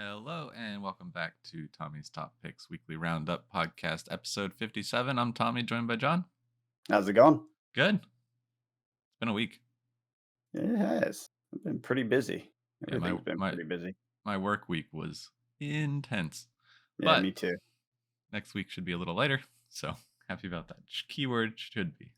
Hello and welcome back to Tommy's Top Picks Weekly Roundup Podcast, episode 57. I'm Tommy, joined by John. How's it going? Good. It's been a week. It has. I've been pretty busy. Yeah, my Everything's been my pretty busy. my work week was intense, Yeah, but me too. next week should be a little lighter. So happy about that. Keyword should be,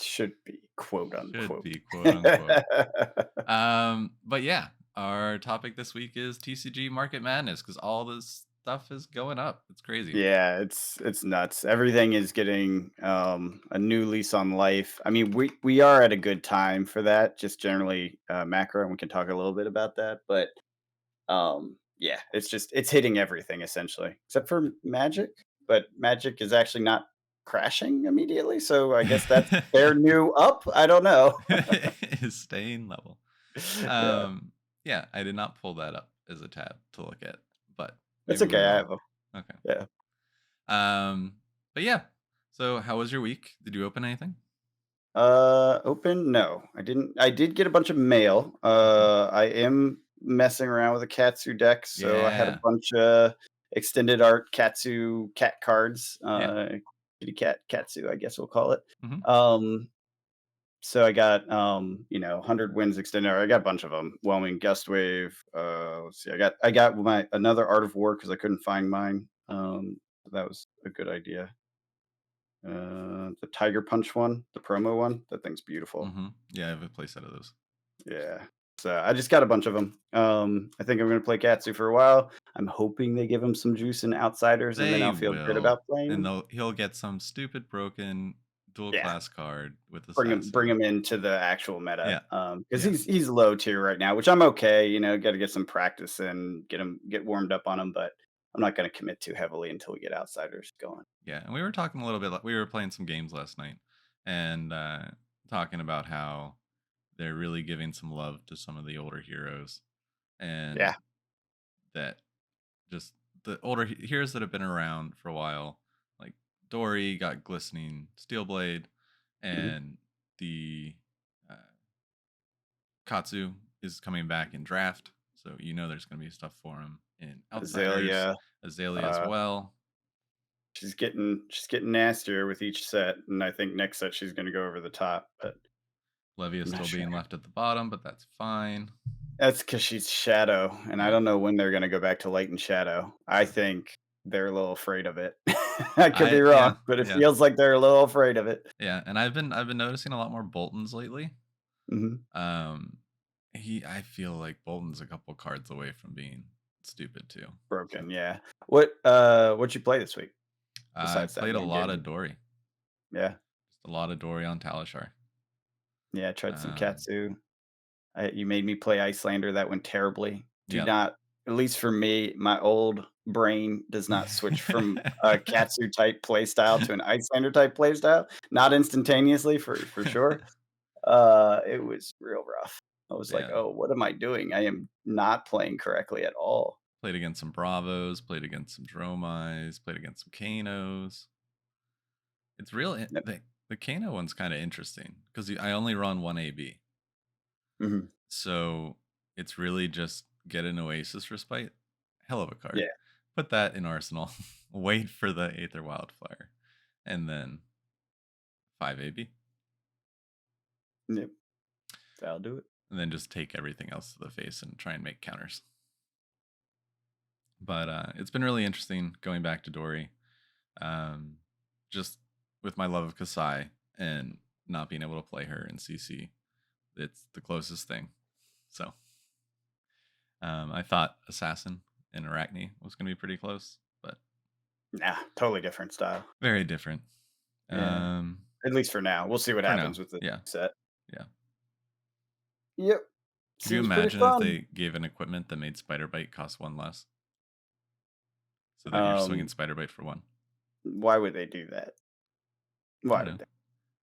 Should be, quote should unquote. be quote unquote. But yeah, our topic this week is TCG Market Madness because all this stuff is going up. It's crazy. Yeah, it's nuts. Everything is getting a new lease on life. I mean, we are at a good time for that, just generally macro, and we can talk a little bit about that. But yeah, it's hitting everything essentially, except for Magic. But Magic is actually not crashing immediately, so I guess that's their new up. I don't know. Is staying level. Yeah. Um, yeah, I did not pull that up as a tab to look at, but It's maybe we okay. I have will. them. Okay. Yeah. Um, but yeah. So how was your week? Did you open anything? Open? No, I didn't. I did get a bunch of mail. Mhm. I am messing around with a Katsu deck, so I had a Yeah. bunch of extended art Katsu cat cards. Yeah. Kitty cat Katsu, I guess we'll call it. Hmm. Um, so I got 100 Winds extended art. I got a bunch of them. Whelming Gust Wave. Let's see. I got my another Art of War because I couldn't find mine. That was a good idea. The Tiger Punch one, the promo one, that thing's beautiful. Yeah, I have a playset of those. Yeah. So I just got a bunch of them. I think I'm gonna play Katsu for a while. I'm hoping they give him some juice in Outsiders, and then They I'll feel good will, about playing and him. he'll get some stupid broken dual Yeah, class card with bring assassin. him into the actual meta. Yeah. Because Yeah. he's low tier right now, which I'm okay. Got to get some practice and get warmed up on him, but I'm not gonna commit too heavily until we get Outsiders going. Yeah, and we were talking a little bit. We were playing some games last night, and talking about how they're really giving some love to some of the older heroes, and Yeah. that just the older heroes that have been around for a while, like Dory got glistening steel blade, Hmm. and the uh, Katsu is coming back in draft, so there's going to be stuff for him in Outsiders, Azalea. Azalea as Uh, well. she's getting nastier with each set, and I think next set she's gonna go over the top, but Levia I'm not still sure. being left at the bottom, but that's fine. That's because she's Shadow, and I Yeah. don't know when they're gonna go back to Light and Shadow. I think they're a little afraid of it. I could be I wrong, yeah, but it yeah, feels like they're a little afraid of it. yeah, and I've been noticing a lot more Boltons lately. Mhm. Um, I feel like Bolton's a couple cards away from being stupid too. So Broken, yeah. What'd you play this week I besides that played a main lot game? of Dory, Yeah. just a lot of Dory on Talishar. Yeah, I tried some Um, Katsu. You made me play Icelander, that went terribly. Do yep. not At least for me, my old brain does not switch from a Katsu type playstyle to an Icelander type playstyle, not instantaneously for sure. It was real rough. I was like, Yeah, "Oh, what am I doing? I am not playing correctly at all." played against some Bravos, played against some Dromais, played against some Kanos. It's real. Yep. The Kano one's kind of interesting because I only run one AB. Mhm. So it's really just get an Oasis Respite. Hell of a card. Yeah. Put that in Arsenal. Wait for the Aether Wildfire. And then 5 AB. Yep. That'll do it. And then just take everything else to the face and try and make counters. But it's been really interesting going back to Dory. Um, just with my love of Kasai and not being able to play her in CC. It's the closest thing. So I thought Assassin and Arachne was going to be pretty close, but Nah, totally different style. very different. Yeah. Um, At least for now. We'll see what for now, happens with the yeah, set. yeah. Yep. Could you Seems pretty imagine if fun. they gave an equipment that made Spider Bite cost one less, so that you're swinging Um, Spider Bite for one? why would they do that? I Why don't would know.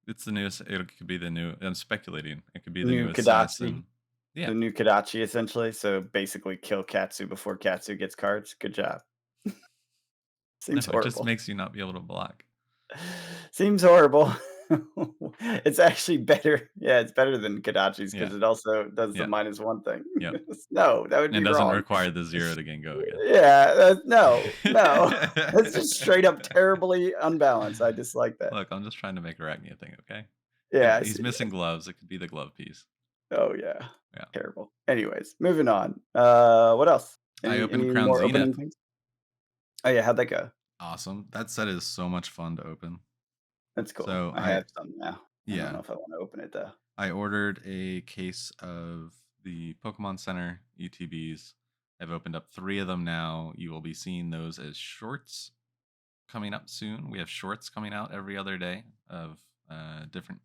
they? It's the newest. It could be the new. I'm speculating. It could be the New new Kadachi. assassin. Yeah, The new Kadachi, essentially. So basically kill Katsu before Katsu gets cards. Good job. no, Seems it just horrible. makes you not be able to block. Seems horrible. It's actually better. Yeah, it's better than Kodachi's Yeah. because it also does the Yeah. -1 thing. Yep. No, that would And be doesn't wrong. require the 0 to get go again. Yeah, no, no. That's just straight up terribly unbalanced. I dislike that. Look, I'm just trying to make Arachne a thing, okay? Yeah, I He's see. missing gloves. It could be the glove piece. Oh, yeah. Yeah. Terrible. Anyways, moving on. What else? I opened Any Crown more opening Zenith. things? Oh, yeah, how'd that go? Awesome. That set is so much fun to open. That's cool. So I have some now. I don't know yeah, if I wanna open it, though. I ordered a case of the Pokemon Center ETBs. I've opened up 3 of them now. You will be seeing those as shorts coming up soon. We have shorts coming out every other day of different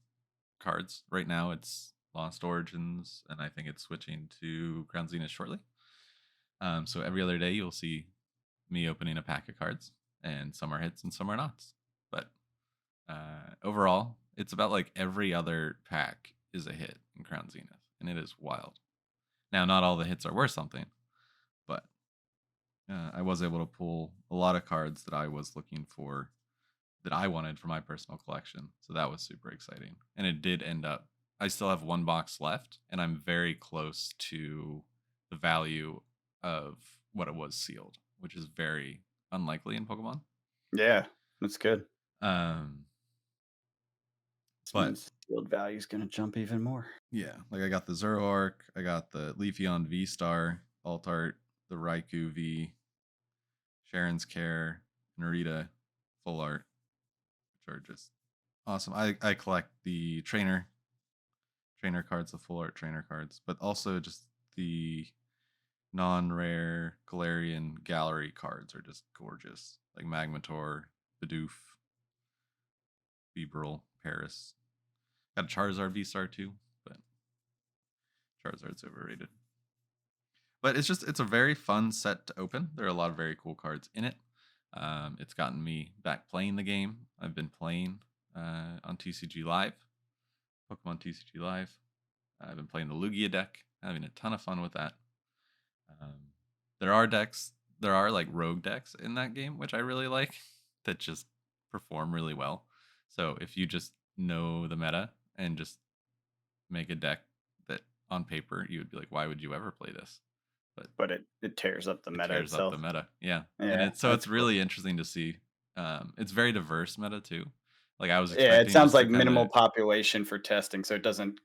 cards. Right now it's Lost Origins, and I think it's switching to Crown Zenith shortly. So every other day you'll see me opening a pack of cards, and some are hits and some are nots. But overall, it's about like every other pack is a hit in Crown Zenith, and it is wild. Now, not all the hits are worth something, but I was able to pull a lot of cards that I was looking for, that I wanted for my personal collection. So that was super exciting. And it did end up, I still have one box left, and I'm very close to the value of what it was sealed, which is very unlikely in Pokemon. Yeah, that's good. Um, This but means field value is gonna jump even more. yeah, like I got the Zoroark, I got the Leafeon V Star, Alt Art, the Raikou V, Sharon's Care, Narita Full Art, which are just awesome. I collect the trainer cards, the full art trainer cards, but also just the non-rare Galarian gallery cards are just gorgeous. Like Magmator, Bidoof, Beebrill, Paris. Got a Charizard V-Star too, but Charizard's overrated. But it's a very fun set to open. There are a lot of very cool cards in it. It's gotten me back playing the game. I've been playing on TCG Live, Pokemon TCG Live. I've been playing the Lugia deck, having a ton of fun with that. Um, there are like rogue decks in that game, which I really like, that just perform really well. So if you just know the meta and just make a deck that on paper you would be like, why would you ever play this? But But it tears up the it meta tears up the itself. meta. Yeah. And Yeah, it's that's cool. really interesting to see. It's very diverse meta too. Like I was Yeah, it expecting sounds just to like kind minimal of population for testing, so it doesn't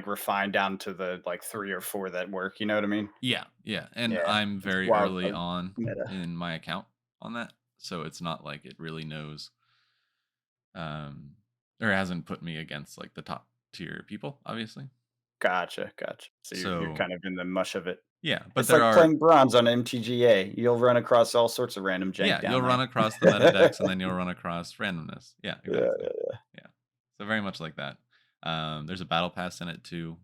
refine down to the, 3 or 4 that work, you know what I mean? yeah, yeah. And Yeah, I'm it's very wild early card on meta. in my account on that. So it's not like it really knows um or hasn't put me against like the top tier people, obviously. Gotcha, gotcha. So you're So kind of in the mush of it. yeah, but It's there like are playing bronze on MTGA. You'll run across all sorts of random jank yeah, you'll down run there. across the meta decks and then you'll run across randomness. Yeah, Yeah, exactly. yeah. Yeah. So very much like that. There's a battle pass in it too.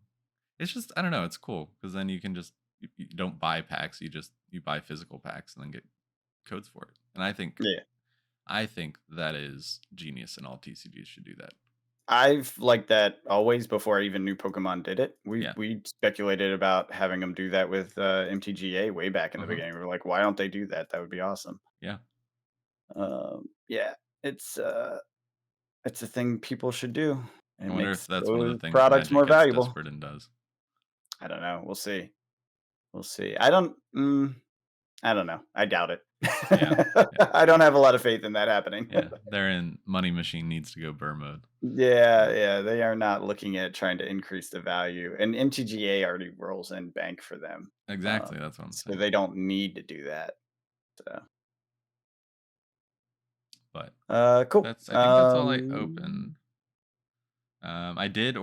It's just I don't know, it's cool because then you can just you don't buy packs, you buy physical packs and then get codes for it. And Yeah. I think that is genius, and all TCGs should do that. I've liked that always before I even knew Pokemon did it. We Yeah. we speculated about having them do that with, MTGA way back in the Uh-huh. beginning. We were like, "Why don't they do that? That would be awesome." Yeah. Yeah, it's a thing people should do. It I wonder if makes that's one of the those things products Magic more gets valuable. desperate and does. I don't know. We'll see. We'll see. I don't know. I doubt it. Yeah. Yeah. I don't have a lot of faith in that happening. Yeah. They're in money machine needs to go burr mode. Yeah, So yeah, they are not looking at trying to increase the value, and MTGA already rolls in bank for them, exactly, that's what I'm so saying. they don't need to do that. So, But cool. I think that's all I opened. I did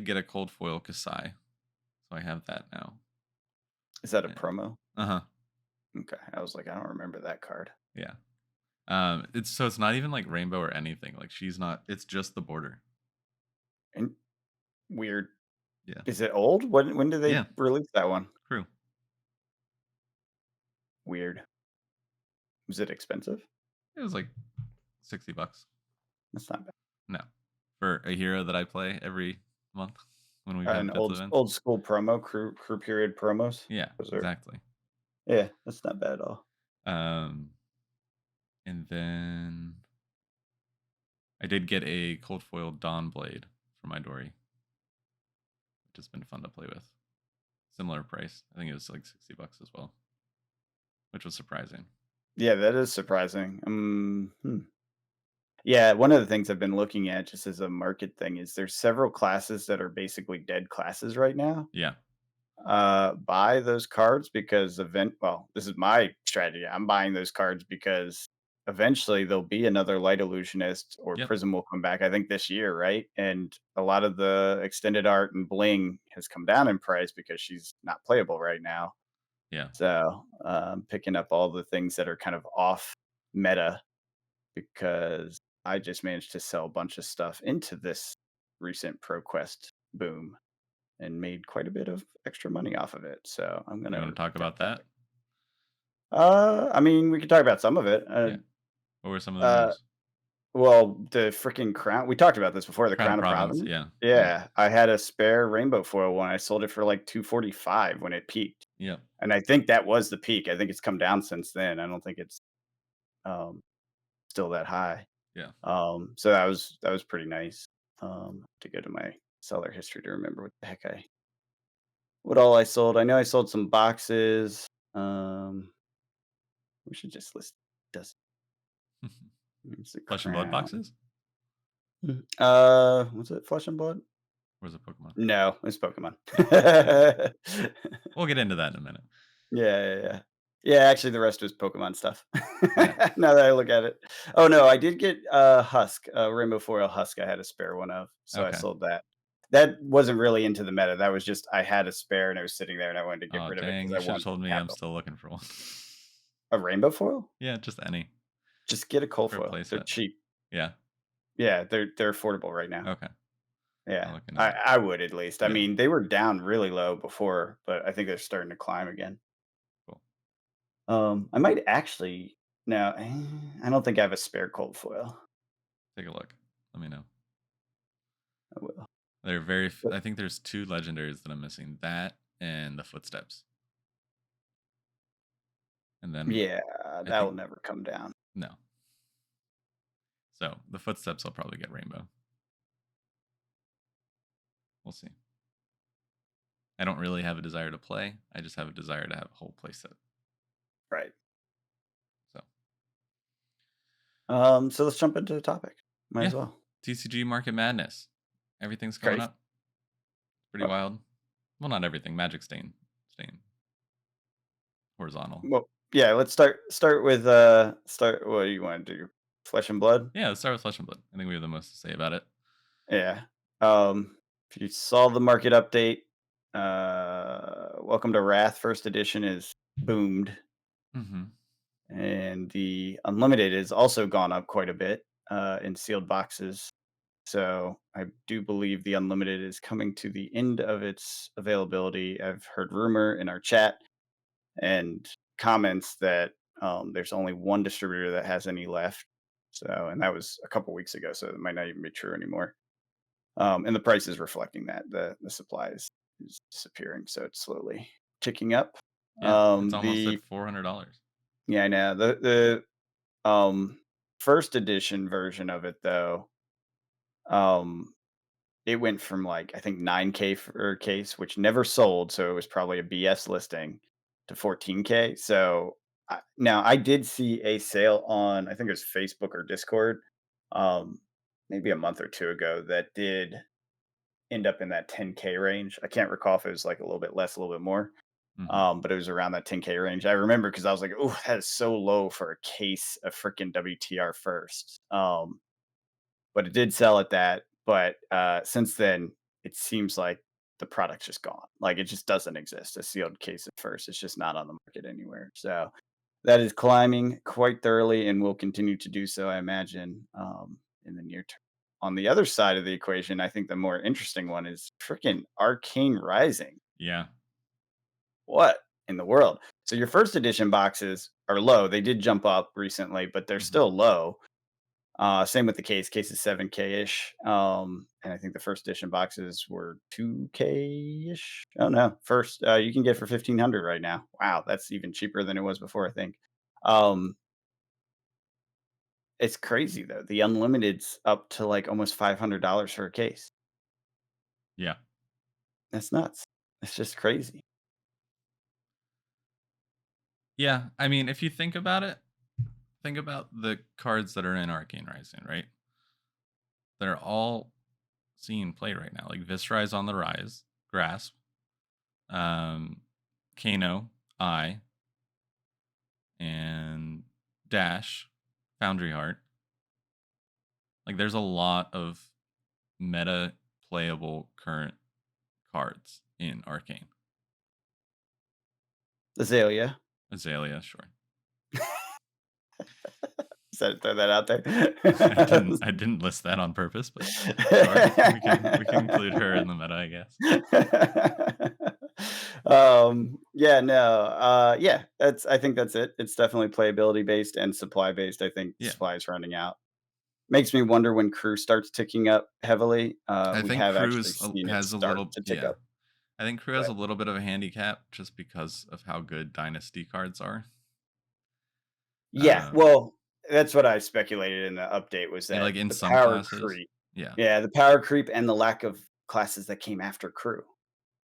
get a cold foil Kasai, so I have that now. Is that a And promo? uh-huh. Okay, I was like, I don't remember that card. Yeah. It's not even like rainbow or anything. Like she's not it's just the border. And weird. Yeah. Is it old? When did they Yeah. release that one? True. Weird. Was it expensive? It was like $60. That's not bad. No. For a hero that I play every month when we've An had fifth events. old school promo, crew period promos. Yeah, Those are exactly. yeah, that's not bad at all. Um, and then I did get a cold foil Dawn Blade for my Dory, which has been fun to play with. Similar price. I think it was like $60 as well, which was surprising. Yeah, that is surprising. Yeah, one of the things I've been looking at just as a market thing is there's several classes that are basically dead classes right now. Yeah. Buy those cards because this is my strategy. I'm buying those cards because eventually there'll be another Light Illusionist or Yep. Prism will come back, I think this year, right? And a lot of the extended art and bling has come down in price because she's not playable right now. Yeah. So picking up all the things that are kind of off meta because I just managed to sell a bunch of stuff into this recent ProQuest boom and made quite a bit of extra money off of it. So I'm You gonna want to talk dump about that. that? I mean, we could talk about some of it. Yeah. What were some of the Uh, moves? well, the freaking crown. We talked about this before. The Crown of crown of Province. province. Yeah. Yeah. Yeah, I had a spare rainbow foil one. I sold it for like 245 when it peaked, Yep. and I think that was the peak. I think it's come down since then. I don't think it's um, still that high. Yeah. So that was pretty nice. To go to my seller history to remember what all I sold. I know I sold some boxes. We should just list does Here's the Flesh and Blood crown. boxes? Was it Flesh and Blood? Or was it Pokemon? No, it's Pokemon. Yeah. Yeah. We'll get into that in a minute. Yeah, yeah, yeah. Yeah, actually, the rest was Pokemon stuff. Yeah. Now that I look at it. Oh, no, I did get Husk, Rainbow Foil Husk. I had a spare one of, so I Okay. sold that. That wasn't really into the meta. That was just I had a spare and it was sitting there and I wanted to get Oh, rid of it dang. because You I should have wanted told me I'm capital. still looking for one. A Rainbow Foil? Yeah, just any Just get a cold for a foil. They're playset. cheap. Yeah. Yeah, they're affordable right now. Okay. I'll Yeah, look into I that. I would at least. I Yeah. mean, they were down really low before, but I think they're starting to climb again. Cool. I might actually no, I don't think I have a spare cold foil. Take a look. Let me know. I will. They're very. But I think there's two legendaries that I'm missing. That and the footsteps. And then yeah, I that will think never come down. no. So the footsteps I'll probably get rainbow. We'll see. I don't really have a desire to play. I just have a desire to have a whole playset. Right. So So let's jump into the topic. Might yeah. as well. TCG Market Madness. Everything's going Crazy. up. Pretty Well, wild. Well, not everything. Magic Stain horizontal. well, yeah, let's start with start what do you want to do? Flesh and blood? Yeah, let's start with Flesh and Blood. I think we have the most to say about it. Yeah. If you saw the market update, Welcome to Wrath first edition is boomed, Mm-hmm. and the unlimited has also gone up quite a bit in sealed boxes. So I do believe the unlimited is coming to the end of its availability. I've heard rumor in our chat and comments that there's only one distributor that has any left. So, and that was a couple weeks ago, so it might not even be true anymore. And the price is reflecting that the supply is disappearing, so it's slowly ticking up. Yeah, it's almost at The $400. Yeah, I know the first edition version of it though. Um, it went from like I think 9K for a case, which never sold, so it was probably a BS listing, to 14K. So now I did see a sale on I think it was Facebook or Discord, um, maybe a month or two ago that did end up in that 10K range. I can't recall if it was like a little bit less, a little bit more, Mm-hmm. but it was around that 10K range. I remember because I was like, "Oh, that is so low for a case of freaking WTR first." But it did sell at that. But since then, it seems like the product's just gone. Like it just doesn't exist. A sealed case at first, it's just not on the market anywhere. So that is climbing quite thoroughly and will continue to do so, I imagine, in the near term. On the other side of the equation, I think the more interesting one is freaking Arcane Rising. Yeah. What in the world? So your first edition boxes are low. They did jump up recently, but they're Mm-hmm. still low. Same with the case. Case is 7K ish. And I think the first edition boxes were 2K ish. Oh no, first you can get for 1500 right now. Wow, that's even cheaper than it was before. I think. Um, It's crazy though. The unlimited's up to like almost $500 for a case. Yeah. That's nuts. It's just crazy. Yeah, I mean, if you think about it, think about the cards that are in Arcane Rising, right? They're all seeing play right now. Like Viscerize on the rise, Grasp, um, Kano, I, and Dash, Foundry Heart. Like there's a lot of meta playable current cards in Arcane. Azalea. Azalea, sure. Said throw that out I there. didn't list that on purpose, but sure. We can include her in the meta, I guess. Yeah, no, yeah, I think that's it. It's definitely playability based and supply based. I think Yeah. supply is running out. Makes me wonder when crew starts ticking up heavily. I We think have actually Cruz seen it has a start little to tick yeah. up, I think Crew has but a little bit of a handicap just because of how good Dynasty cards are. yeah, Um, well, that's what I speculated in the update was yeah, that like in the some power classes. creep. Yeah. Yeah, the power creep and the lack of classes that came after crew,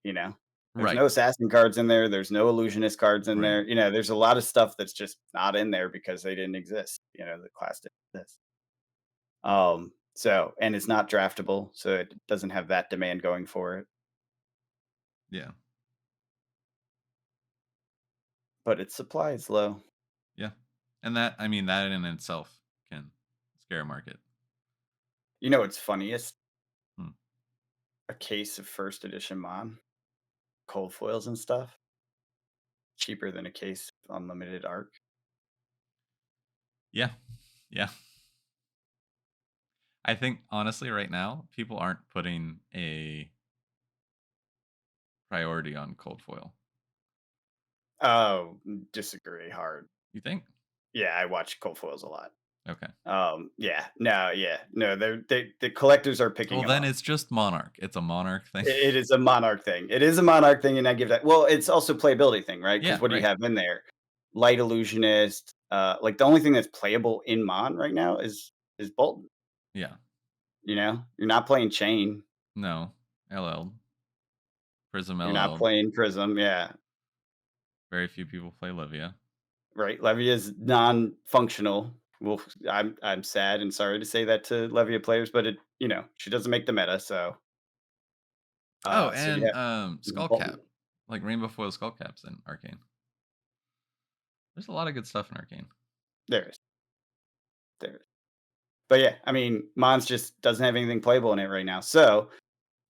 you know? There's Right. no assassin cards in there, there's no illusionist cards in Right. there, there's a lot of stuff that's just not in there because they didn't exist, the class didn't exist. So and it's not draftable, so it doesn't have that demand going for it, Yeah. but its supply is low. Yeah. And that I mean that in itself can scare a market. You know what's funniest? Hmm. A case of first edition Mon, cold foils and stuff, cheaper than a case of unlimited arc. Yeah. Yeah. I think honestly right now people aren't putting a priority on cold foil. Oh, disagree hard. You think? Yeah, I watch cold foils a lot. Okay. Yeah, no, the collectors are picking Well, them then up. it's just Monarch. It's a Monarch thing. It is a monarch thing. It is a monarch thing, and I give that. Well, it's also playability thing, right? Because Yeah, what do you right. have in there? Light illusionist. Like the only thing that's playable in Mon right now is Bolton. Yeah. You're not playing Chain. No. LL. Prism You're not LL. playing Prism. Yeah, Very few people play Livia. right. Levia is non-functional. Well, I'm sad and sorry to say that to Levia players, but she doesn't make the meta. Oh, So and Bolton. Skullcap. Like Rainbow Foil Skullcaps in Arcane. There's a lot of good stuff in Arcane. There is. There is. But yeah, I mean, Mons just doesn't have anything playable in it right now. So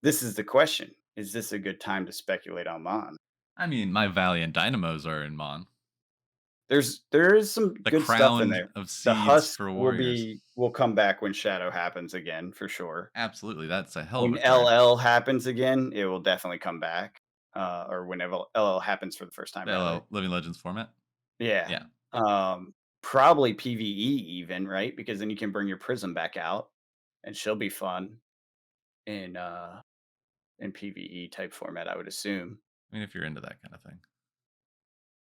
this is the question: is this a good time to speculate on Mon? I mean, my Valiant Dynamos are in Mon. There is some The good stuff in crown there. of The seeds Husk for will warriors. be will come back when Shadow happens again for sure. Absolutely, that's a hell of When a card. LL happens again, it will definitely come back. Or whenever LL happens for the first time, The rather. LL Living Legends format. Yeah. Yeah, Probably PVE even, right? Because then you can bring your Prism back out, and she'll be fun in in PVE type format, I would assume. I mean, if you're into that kind of thing.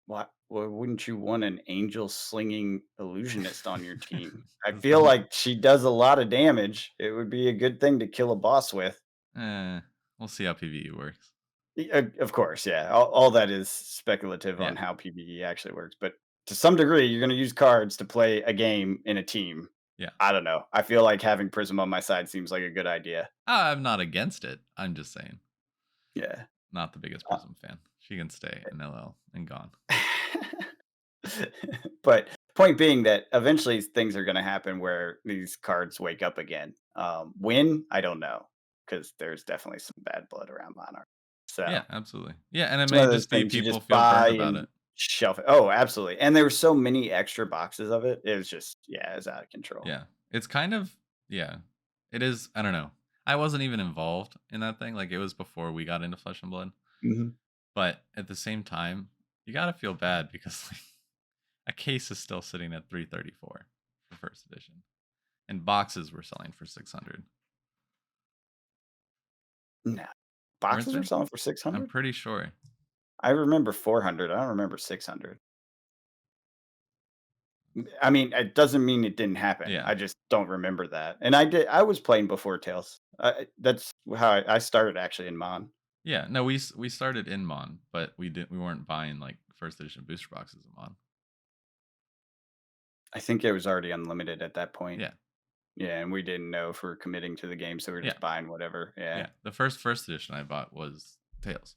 Why wouldn't you want an angel slinging illusionist on your team? I Is feel that like she does a lot of damage. It would be a good thing to kill a boss with. eh, we'll see how PvE works. Of course, yeah. All that is speculative on Yeah, how PvE actually works, but to some degree, you're going to use cards to play a game in a team. yeah. I don't know. I feel like having Prism on my side seems like a good idea. I'm not against it. I'm just saying, Yeah. not the biggest Prism fan. She can stay in LL and gone. But point being that eventually things are going to happen where these cards wake up again. When I don't know because there's definitely some bad blood around Monarch. So Yeah, absolutely. Yeah, and it it's one may of those just be things you people just feel buy burnt about and it. shelf it. Oh, absolutely. And there were so many extra boxes of it. It was just yeah, it was out of control. Yeah. It's kind of yeah. It is, I don't know. I wasn't even involved in that thing. Like it was before we got into Flesh and Blood. Mhm. But at the same time, you got to feel bad because like a case is still sitting at 334 for first edition. And boxes were selling for 600. No, Weren't boxes are they? selling for I'm 600. pretty sure. I remember 400. I don't remember 600. I mean, it doesn't mean it didn't happen. Yeah. I just don't remember that. And I was playing before Tails. That's how I started actually in Mon. Yeah, no, we started in Mon, but we weren't buying like first edition booster boxes in Mon. I think it was already unlimited at that point. Yeah, Yeah, and we didn't know if we were committing to the game, so we are yeah, just buying whatever. Yeah. yeah. The first edition I bought was Tails.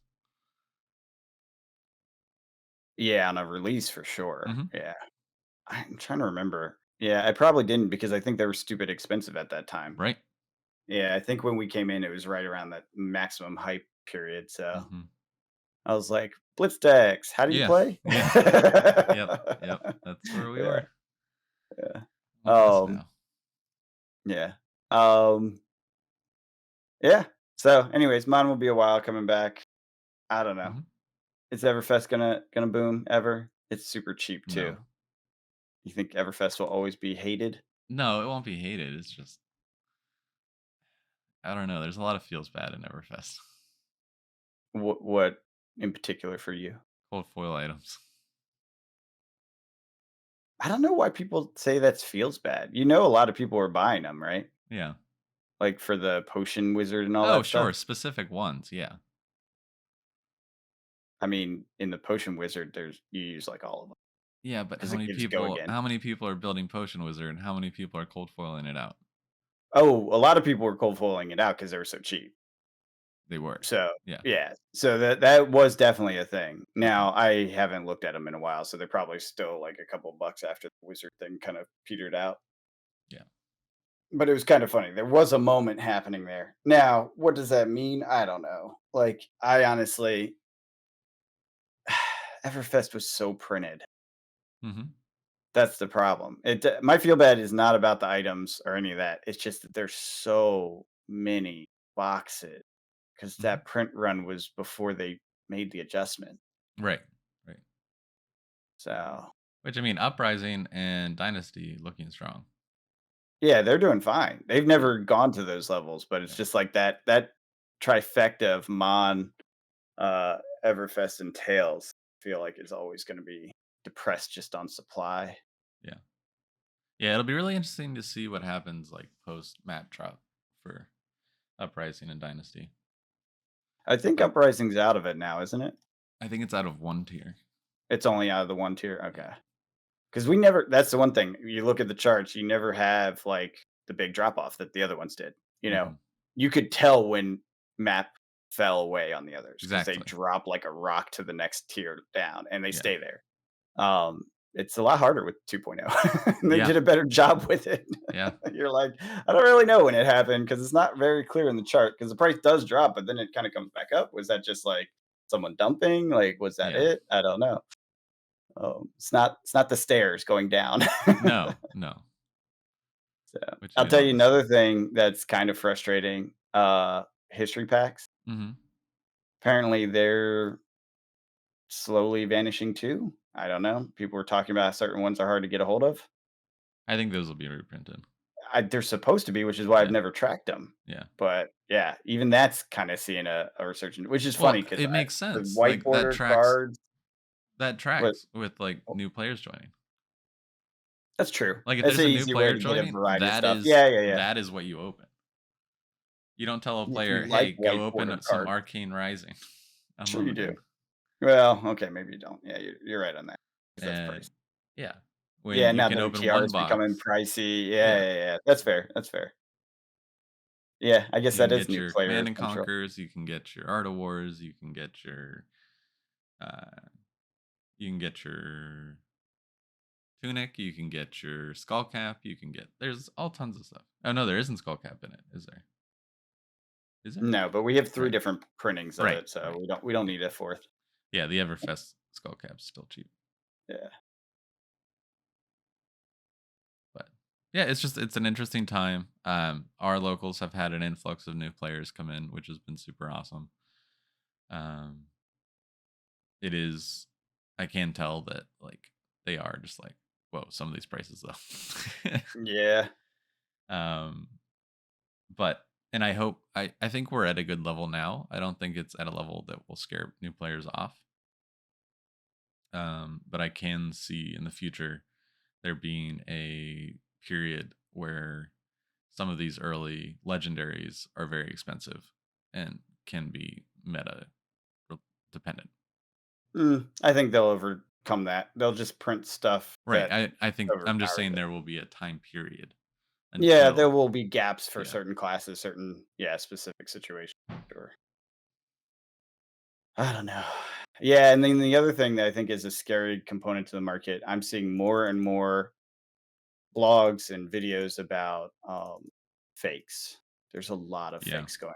Yeah, on a release for sure. Hmm. Yeah. I'm trying to remember. Yeah, I probably didn't because I think they were stupid expensive at that time. Right. Yeah, I think when we came in, it was right around that maximum hype period. So Hmm. I was like, Blitz decks, how do you Yeah, play? yeah, yep, yep. That's where we Yeah, were. yeah. What's this Um, now? yeah. Um, yeah. So, anyways, mine will be a while coming back. I don't know. Hmm. Is Everfest gonna boom ever? It's super cheap too. No, You think Everfest will always be hated? no, it won't be hated. It's just I don't know. There's a lot of feels bad in Everfest. What in particular for you? Cold foil items. I don't know why people say that feels bad. You know, a lot of people are buying them, right? Yeah. Like for the potion wizard and all Oh, that sure. stuff. Specific ones. Yeah. I mean, in the potion wizard, you use like all of them Yeah, but because it gives go again. how many people are building Potion Wizard and how many people are cold foiling it out? Oh, a lot of people were cold foiling it out because they were so cheap. They were. So Yeah. yeah, so that was definitely a thing. Mhm. Now I haven't looked at them in a while, so they're probably still like a couple bucks after the wizard thing kind of petered out. Yeah. But it was kind of funny. There was a moment happening there. Now, what does that mean? I don't know. Like, I honestly, Everfest was so printed. Mhm. That's the problem. My feel bad is not about the items or any of that. It's just that there's so many boxes because Mhm. that print run was before they made the adjustment. Right. Right. So Which I mean, Uprising and Dynasty looking strong. yeah, they're doing fine. They've Yeah. never gone to those levels, but it's Yeah. just like that trifecta of Mon, Everfest, and Tails. I feel like is always going to be depressed just on supply. Yeah. Yeah, it'll be really interesting to see what happens like post map drop for Uprising and Dynasty. I think Like Uprising's out of it now, isn't it? I think it's out of one tier. It's only out of the one tier. Yeah. Okay. Because we never that's the one thing, you look at the charts, you never have, like, the big drop off that the other ones did, you know? Mhm. You could tell when map fell away on the others because they Exactly. drop like a rock to the next tier down, and they Yeah. stay there. It's a lot harder with 2.0. And they Yeah. did a better job with it. Yeah. You're like, "I don't really know when it happened because it's not very clear in the chart because the price does drop, but then it kinda comes back up." Was that just, like, someone dumping? Like, was that Yeah. it? I don't know. It's not the stairs going down. No. No. So, Which I'll you tell don't you want to see. another thing that's kind of frustrating, history packs. Mhm. Apparently, they're slowly vanishing too. I don't know. People were talking about certain ones are hard to get a hold of. I think those will be reprinted. They're supposed to be, which is why I've Yeah. never tracked them. Yeah. But yeah, even that's kinda seeing a resurgence, which is Well, funny because it makes the sense. white Like border cards that what tracks with like oh, new players joining. that's true. Like if That's there's an a new easy way player to get a joining, variety of stuff. Yeah, yeah, yeah. that is what you open. You don't tell a If you player, like "Hey, go white open border up some cards, Arcane Rising sure you do. Unlimited." Well, okay, maybe you don't. Yeah, you're right on that because that's And pricey. yeah, when Yeah, you now can the open TR one is becoming box. pricey. Yeah, Yeah, yeah, yeah. That's fair. That's fair. Yeah, I guess you that can is get new your player Command and central. Conquers, you can get your Art of Wars, uh you can get your Tunic, you can get your Skull Cap, you can get there's all tons of stuff. Oh no, there isn't Skull Cap in it, is there? Is there? No, but we have 3 Right. different printings of Right, it, so right. we don't need a 4th. Yeah, the Everfest Skull Cap's still cheap. Yeah. But yeah, it's an interesting time. Our locals have had an influx of new players come in, which has been super awesome. Um, it is, I can tell that like they are just like, whoa, some of these prices though. Yeah. um, but and I think we're at a good level now. I don't think it's at a level that will scare new players off. But I can see in the future there being a period where some of these early legendaries are very expensive and can be meta dependent. I think they'll overcome that. They'll just print stuff Right. that I think I'm just overpowers saying it. there will be a time period Yeah, there until will be gaps for yeah. certain classes, certain specific situations. Sure. I don't know. Yeah, and then the other thing that I think is a scary component to the market, I'm seeing more and more blogs and videos about fakes. There's a lot of Yeah. fakes going.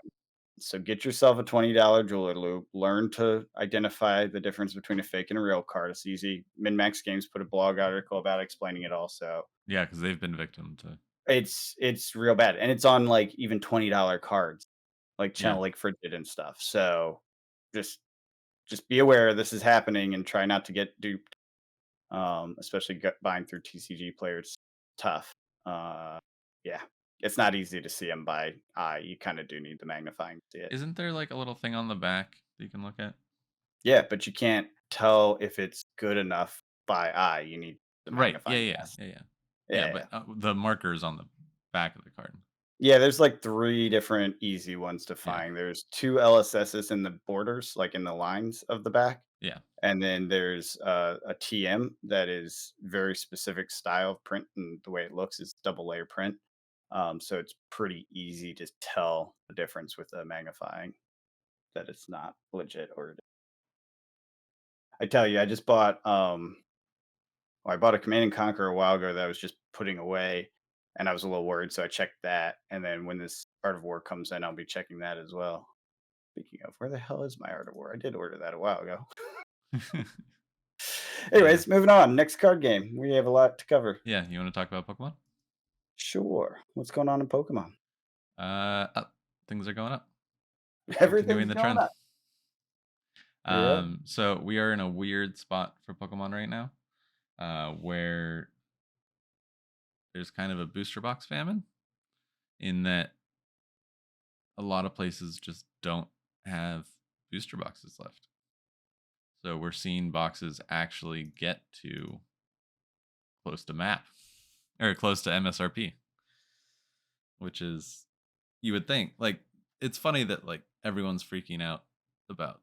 So get yourself a $20 jeweler loop. Learn to identify the difference between a fake and a real card. It's easy. MinMax Games put a blog article about explaining it also. Yeah, because they've been victim to It's real bad. And it's on like even $20 cards, like yeah. Channel Lake Frigid and stuff. So just just be aware this is happening and try not to get duped. Especially buying through TCG players, tough. Uh, yeah, it's not easy to see them by eye. You kind of do need the magnifying to see it. Isn't there like a little thing on the back that you can look at? Yeah, but you can't tell if it's good enough by eye. You need the Right. Yeah, magnifying yeah, glass. yeah, yeah. Yeah, Yeah, yeah. but the marker is on the back of the card. Yeah, there's like three different easy ones to Yeah. find. There's two LSSs in the borders, like in the lines of the back. Yeah. And then there's a TM that is very specific style of print, and the way it looks is double layer print. So it's pretty easy to tell the difference with the magnifying that it's not legit or I tell you, I just bought well, I bought a Command and Conquer a while ago that I was just putting away and I was a little worried, so I checked that. And then when this Art of War comes in, I'll be checking that as well. Speaking of, where the hell is my Art of War? I did order that a while ago. Yeah. Anyways, moving on. Next card game. We have a lot to cover. Yeah, you wanna talk about Pokemon? Sure. What's going on in Pokemon? Up. Things are going up. Continuing Everything's the going trend. up. Yeah. So we are in a weird spot for Pokemon right now, where there's kind of a booster box famine in that a lot of places just don't have booster boxes left. So we're seeing boxes actually get to close to map or close to MSRP, which is you would think like it's funny that like everyone's freaking out about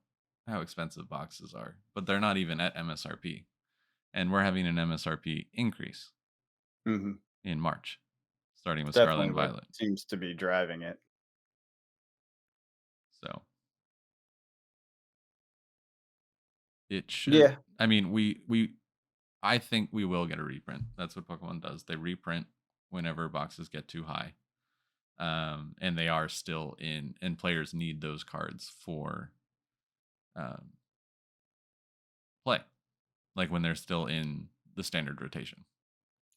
how expensive boxes are, but they're not even at MSRP, and we're having an MSRP increase Mhm. in March, starting It's with Scarlet definitely and what Violet. seems to be driving it. So it should. Yeah. I mean, we I think we will get a reprint. That's what Pokemon does. They reprint whenever boxes get too high. And they are still in, and players need those cards for um, play, like when they're still in the standard rotation.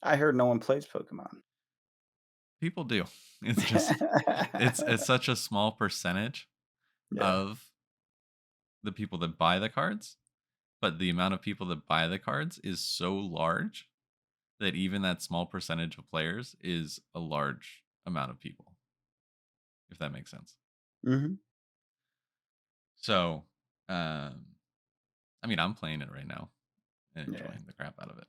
I heard no one plays Pokemon. People do. It's just it's such a small percentage Yeah. of the people that buy the cards, but the amount of people that buy the cards is so large that even that small percentage of players is a large amount of people, if that makes sense. Mhm. So, um, I mean, I'm playing it right now and Yeah. enjoying the crap out of it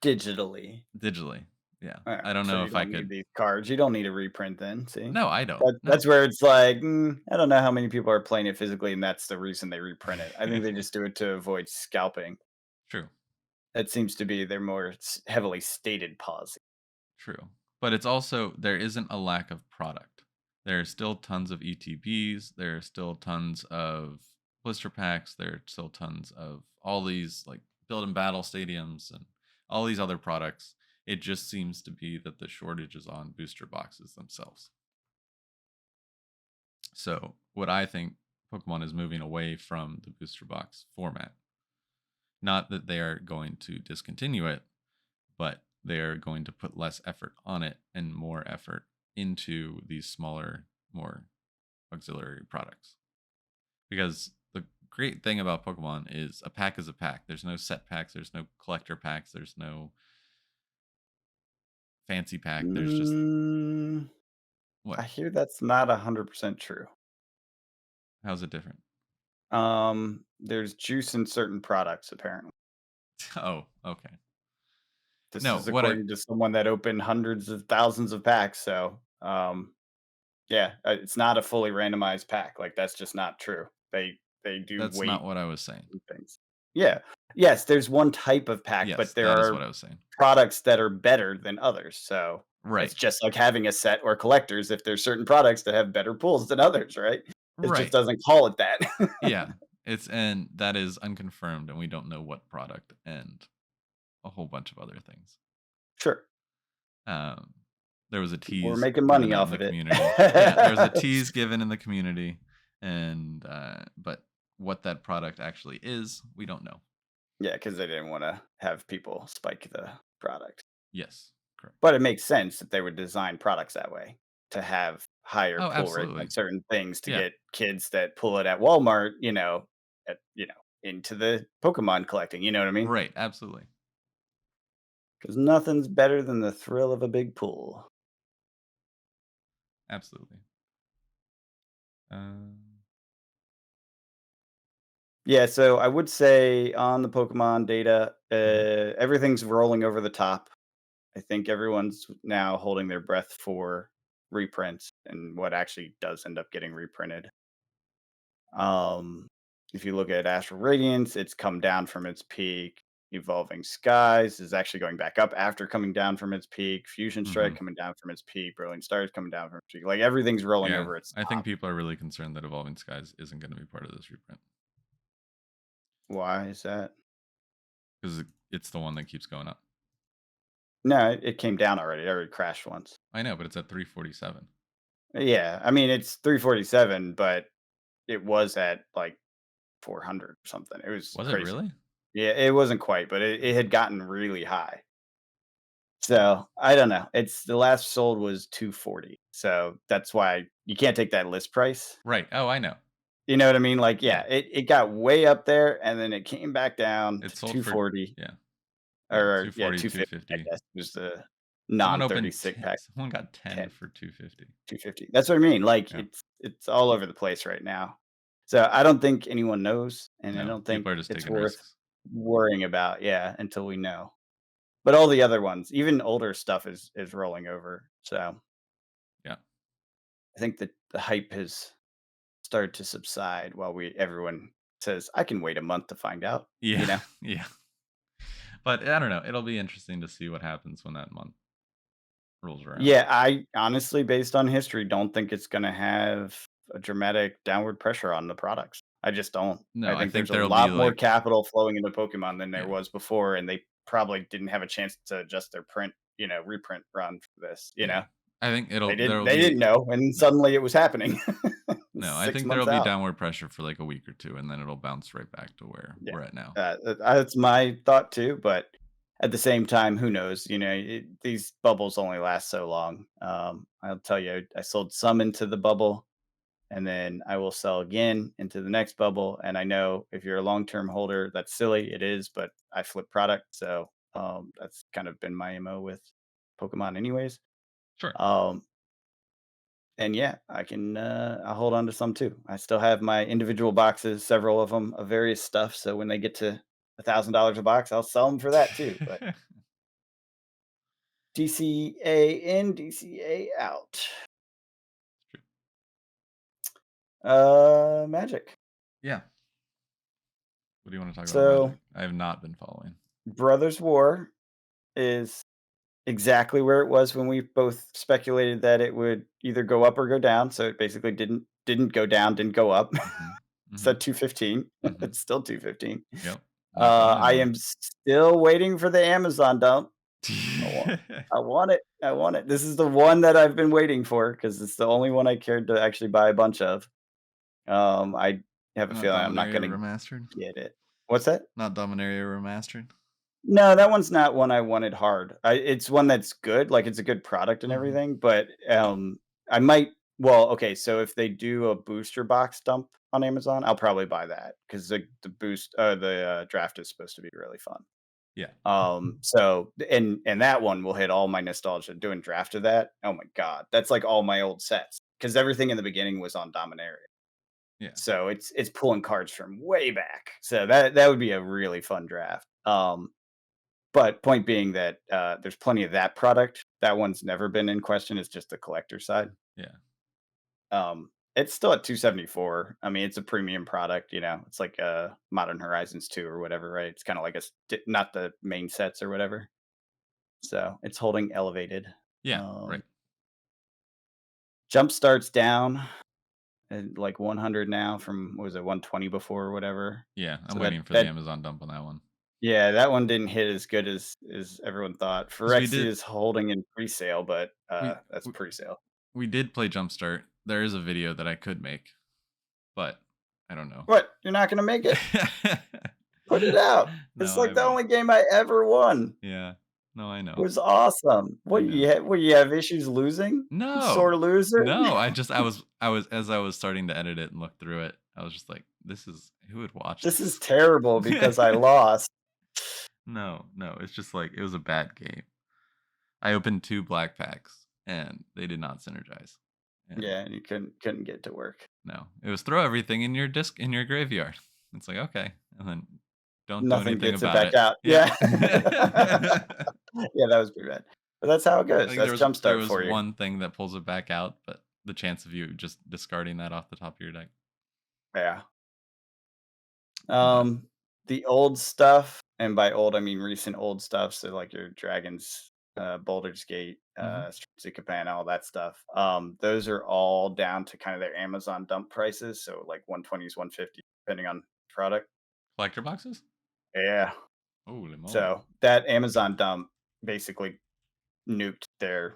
Digitally. digitally. Yeah, I Alright, don't so know you if I don't need could. these cards. You don't need a reprint then, see? No, I don't. That's No, where it's like, I don't know how many people are playing it physically, and that's the reason they reprint it. I think they just do it to avoid scalping. true, That seems to be their more heavily stated policy. true. But it's also there isn't a lack of product. There are still tons of ETBs. There are still tons of blister packs. There are still tons of all these like build and battle stadiums and all these other products. It just seems to be that the shortage is on booster boxes themselves. So, what I think Pokemon is moving away from the booster box format. Not that they are going to discontinue it, but they are going to put less effort on it and more effort into these smaller, more auxiliary products. Because the great thing about Pokemon is a pack is a pack. There's no set packs, there's no collector packs, there's no fancy pack. There's just Mm, I what? hear that's not 100% true. How's it different? There's juice in certain products, apparently. Oh, okay. This No, is what I according to someone that opened hundreds of thousands of packs. So, yeah, it's not a fully randomized pack. Like that's just not true. They do that's not weight what I was saying. and things. Yeah. Yes, there's one type of pack, but Yes, there that is what are I was saying. products that are better than others. So it's Right. just like having a set or collectors. If there's certain products that have better pulls than others, right? It just Right. doesn't call it that. Yeah. It's and that is unconfirmed and we don't know what product and a whole bunch of other things. Sure. Um, there was a We're tease making given money out in off the of it. community. Yeah, there was a tease given in the community, and but what that product actually is, we don't know. Yeah, because they didn't wanna have people spike the product. Yes, correct. But it makes sense that they would design products that way to have higher Oh, pull rates on absolutely. certain things to Yeah. get kids that pull it at Walmart, into the Pokemon collecting, you know what I mean? Right. Absolutely. Because nothing's better than the thrill of a big pull. Absolutely. Um, Yeah, so I would say on the Pokemon data, mhm, everything's rolling over the top. I think everyone's now holding their breath for reprints and what actually does end up getting reprinted. Um, if you look at Astral Radiance, it's come down from its peak. Evolving Skies is actually going back up after coming down from its peak. Fusion Strike mhm. coming down from its peak. Brilliant Stars coming down from its peak. Like everything's rolling Yeah, over its I think top. people are really concerned that Evolving Skies isn't going to be part of this reprint Why is that? because it's the one that keeps going up. No, it came down already. It already crashed once. I know, but it's at 347. Yeah, I mean it's 347, but it was at like 400 or something. It was Was it crazy. really? Yeah, it wasn't quite, but it had gotten really high. So, I don't know. It's the last sold was 240. So, that's why you can't take that list price. Right. Oh, I know. You know what I mean? Like, Yeah, yeah, it got way up there and then it came back down it to sold for 240 yeah, yeah, or yeah, 240, 250, I 250. guess was the Someone opened non-36 pack someone got 10 10, for 250. 250. That's what I mean. Like Yeah. it's all over the place right now. So, I don't think anyone knows and I No, don't think people are just it's taking worth risks. worrying about, yeah, until we know. But all the other ones, even older stuff is rolling over. So, Yeah. I think that the hype has started to subside while we everyone says, "I can wait a month to find out," you Yeah. know? Yeah. But I don't know. It'll be interesting to see what happens when that month rolls around. Yeah, I honestly, based on history, don't think it's gonna have a dramatic downward pressure on the products. I just don't. No, I I think think there's a there'll be lot more like capital flowing into Pokemon than there yeah. was before, and they probably didn't have a chance to adjust their reprint run for this, you Yeah. know? I think They it'll didn't there'll they be didn't know, and no. suddenly it was happening No, I 6 think months there'll be out. downward pressure for like a week or two and then it'll bounce right back to where Yeah, we're at now. that's my thought too. But at the same time, who knows? These bubbles only last so long. I'll tell you, I sold some into the bubble, and then I will sell again into the next bubble. And I know if you're a long term holder, that's silly. It is, but I flip product, so that's kind of been my mo with Pokemon, anyways. Sure. Um, and yeah, I'll hold on to some too. I still have my individual boxes, several of them of various stuff. So when they get to $1,000 a box, I'll sell them for that too. But DCA in, DCA out. Magic. Yeah. What do you want to talk about So Magic? I have not been following. Brothers War is exactly where it was when we both speculated that it would either go up or go down. So it basically didn't go down, didn't go up. Mhm. It's at Mhm. 215. Mhm. It's still 215. Yep. Not going I anywhere. am still waiting for the Amazon dump. I want it. I want it. This is the one that I've been waiting for because it's the only one I cared to actually buy a bunch of. I have a Not feeling I'm not Dominaria gonna remastered. get it. What's that? Not Dominaria remastered. No, that one's not one I wanted hard. It's one that's good, like, it's a good product and Mhm. everything, but, I might well, okay, so if they do a booster box dump on Amazon, I'll probably buy that because the draft is supposed to be really fun. Yeah. So and that one will hit all my nostalgia. Doing draft of that, oh my god, that's like all my old sets because everything in the beginning was on Dominaria. Yeah. So it's pulling cards from way back. So that would be a really fun draft. But point being that there's plenty of that product. That one's never been in question. It's just the collector side. Yeah. It's still at 274. I mean, it's a premium product, you know. It's like Modern Horizons 2 or whatever, right? It's kind of like not the main sets or whatever. So it's holding elevated. Yeah. Um, Right. Jump starts down at like 100 now from what was it 120 before or whatever. Yeah. I'm So waiting for the that Amazon dump on that one yeah, that one didn't hit as good as everyone thought. because Phyrexia is holding in pre-sale, but we that's we pre-sale. we did play Jumpstart. There is a video that I could make, but I don't know. What? You're not gonna make it? Put it out. It's No, I like the won't. only game I ever won. Yeah. No, I It know. was awesome. I know. What, you have issues losing? You No. sore loser? No, I was as I was starting to edit it and look through it, I was just like, "This is who would watch This is this?" terrible because I lost. No, no, it's just like it was a bad game. I opened 2 black packs, and they did not synergize. And Yeah, and you couldn't get to work. no, it was throw everything in your graveyard. It's like, "Okay," and then don't do Nothing anything gets it about back it. out. Yeah. Yeah. Yeah, that was pretty bad. But that's how it goes. Like, That's there jumpstart was for you. one thing that pulls it back out, but the chance of you just discarding that off the top of your deck. Yeah. But Um, the old stuff, and by old I mean recent old stuff, so like your Dragons, Baldur's Gate, mhm. Japan, all that stuff. Those are all down to kind of their Amazon dump prices, so like 120s, 150, depending on product. Collector boxes? Yeah. Holy moly. So that Amazon dump basically nuked their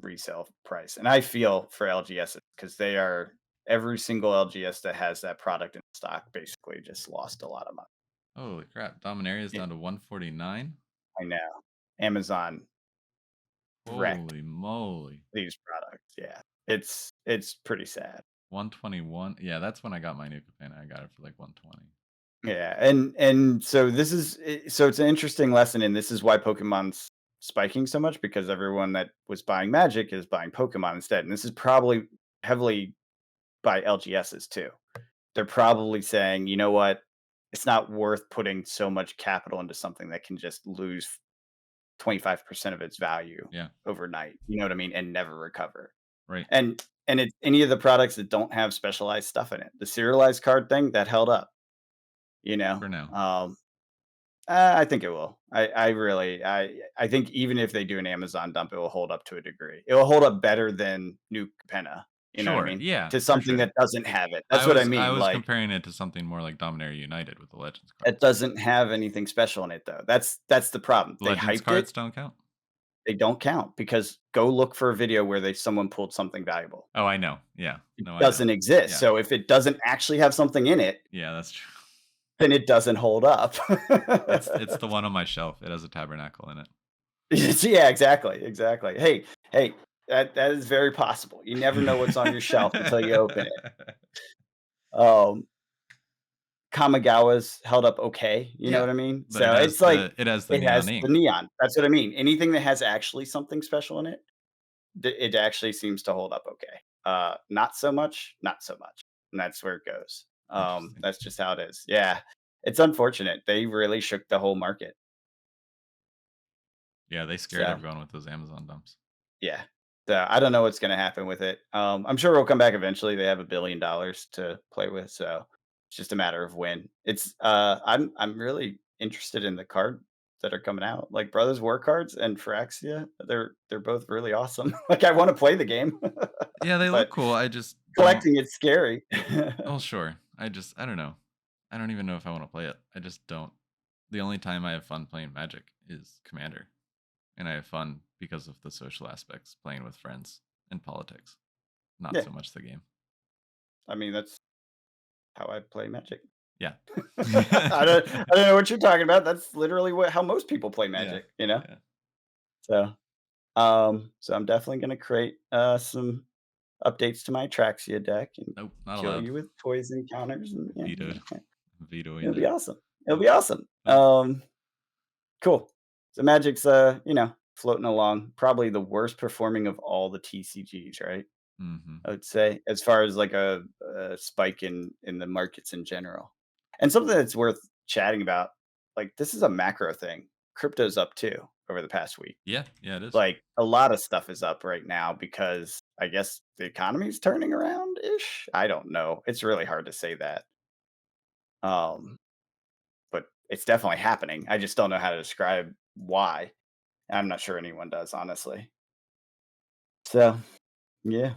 resale price. And I feel for LGS because they are every single LGS that has that product in stock basically just lost a lot of money. Holy crap. Dominaria is Yeah, down to 149? I know. Amazon wrecked Holy moly. these products. Yeah. It's pretty sad. 121. Yeah, that's when I got my new Capena. I got it for like 120. Yeah. And so so it's an interesting lesson and this is why Pokemon's spiking so much because everyone that was buying Magic is buying Pokemon instead. And this is probably heavily by LGSs too. They're probably saying, "You know what? It's not worth putting so much capital into something that can just lose 25% of its value Yeah, overnight." You know what I mean? And never recover. right. And it's any of the products that don't have specialized stuff in it. The serialized card thing, that held up, you know? For now. I think it will. I really I think even if they do an Amazon dump, it will hold up to a degree. It will hold up better than New Capenna, you know what I Sure. mean? Yeah, To for something sure. that doesn't have it. That's I what I was I mean, was like comparing it to something more like Dominaria United with the Legends it cards. doesn't have anything special in it though. That's the problem. The They Legends hyped it, cards don't count? they don't count because go look for a video where someone pulled something valuable. Oh, I know. Yeah. It No, I know. doesn't exist. Yeah. So if it doesn't actually have something in it, Yeah, that's true. then it doesn't hold up. It's the one on my shelf. It has a tabernacle in it. Yeah, exactly, exactly. Hey, that is very possible. You never know what's on your shelf until you open it. Um, Kamigawa's held up okay, you know Yeah, what I mean? but So it's like it has the it neon has the ink. neon. That's what I mean. Anything that has actually something special in it, it actually seems to hold up okay. Not so much, not so much, and that's where it goes. Interesting. That's just how it is. Yeah, it's unfortunate. They really shook the whole market. Yeah, they scared So everyone with those Amazon dumps. yeah, so I don't know what's going to happen with it. I'm sure it'll come back eventually. They have $1 billion to play with, so it's just a matter of when. I'm really interested in the card that are coming out, like Brothers War cards and Phyrexia. They're both really awesome. Like I want to play the game, Yeah, they look but cool. I just don't. collecting it's scary. Oh, sure. I don't know. I don't even know if I want to play it. I just don't. The only time I have fun playing Magic is Commander, and I have fun because of the social aspects, playing with friends and politics, not Yeah, so much the game. I mean that's how I play Magic. Yeah. I don't know what you're talking about. That's literally how most people play Yeah. Magic. You know, Yeah. so so I'm definitely gonna create some updates to my Traxia deck and Nope, not kill allowed. you with poison counters, and yeah, Vetoed. yeah, Vetoing it'll it. be awesome. It'll Nope. be awesome. Nope. Cool. So Magic's floating along, probably the worst performing of all the TCGs, right? Mhm. I would say as far as like a spike in the markets in general, and something that's worth chatting about. Like this is a macro thing. crypto's up too over the past week. Yeah, yeah, it is. Like, a lot of stuff is up right now because I guess the economy's turning around ish. I don't know. It's really hard to say that. Um, but it's definitely happening. I just don't know how to describe why. I'm not sure anyone does, honestly. So, yeah,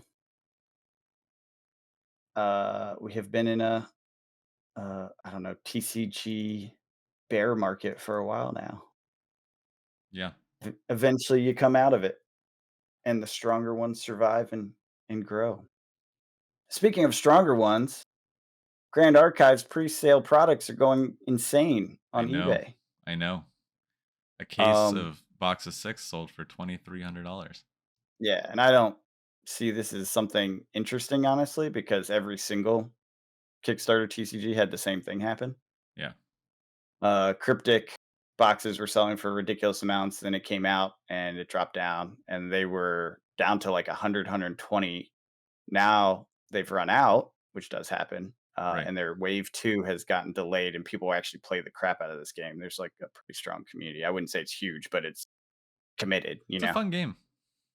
we have been in a, I don't know, TCG bear market for a while now. Yeah, Eventually, you come out of it, and the stronger ones survive and grow. Speaking of stronger ones, Grand Archive's pre-sale products are going insane I on know. eBay. I know. A case Um, of box of 6 sold for $2,300. yeah, and I don't see this as something interesting, honestly, because every single Kickstarter TCG had the same thing happen. Yeah, Cryptic boxes were selling for ridiculous amounts. Then it came out and it dropped down, and they were down to like 100, Now they've run out, which does happen. right. And their wave two has gotten delayed, and people actually play the crap out of this game. There's like a pretty strong community. I wouldn't say it's huge, but it's committed. It's a fun game.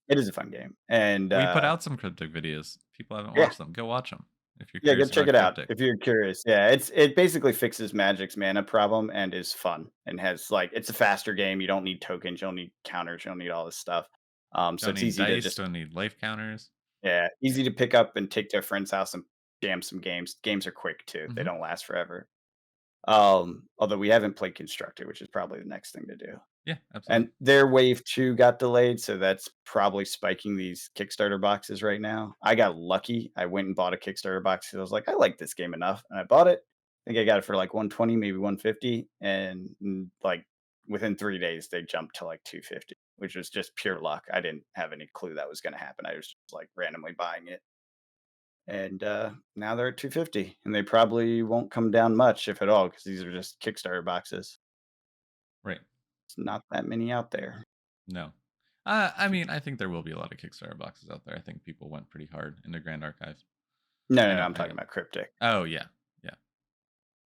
It is a fun game, and We put out some cryptic videos. People haven't yeah, watched them. Go watch them if you're yeah, go curious check about it out cryptic. if you're curious. Yeah, it basically fixes Magic's mana problem and is fun and has like it's a faster game. You don't need tokens, you don't need counters, you don't need all this stuff. So Don't it's need easy to dice, just don't need life counters. yeah, easy to pick up and take to a friend's house and jam some games. Games are quick too; they Mhm. don't last forever. Although we haven't played Constructed, which is probably the next thing to do. Yeah, absolutely. And their wave 2 got delayed, so that's probably spiking these Kickstarter boxes right now. I got lucky. I went and bought a Kickstarter box 'cause I was like, "I like this game enough," and I bought it. I think I got it for like 120, maybe 150, and, like, within 3 days, they jumped to like 250, which was just pure luck. I didn't have any clue that was gonna happen. I was just, like, randomly buying it. And, now they're at 250, and they probably won't come down much, if at all, because these are just Kickstarter boxes. Right. It's not that many out there. No. I mean, I think there will be a lot of Kickstarter boxes out there. I think people went pretty hard into Grand Archive. No, I no, no, know, I'm I talking know. about Cryptic. Oh, yeah. Yeah.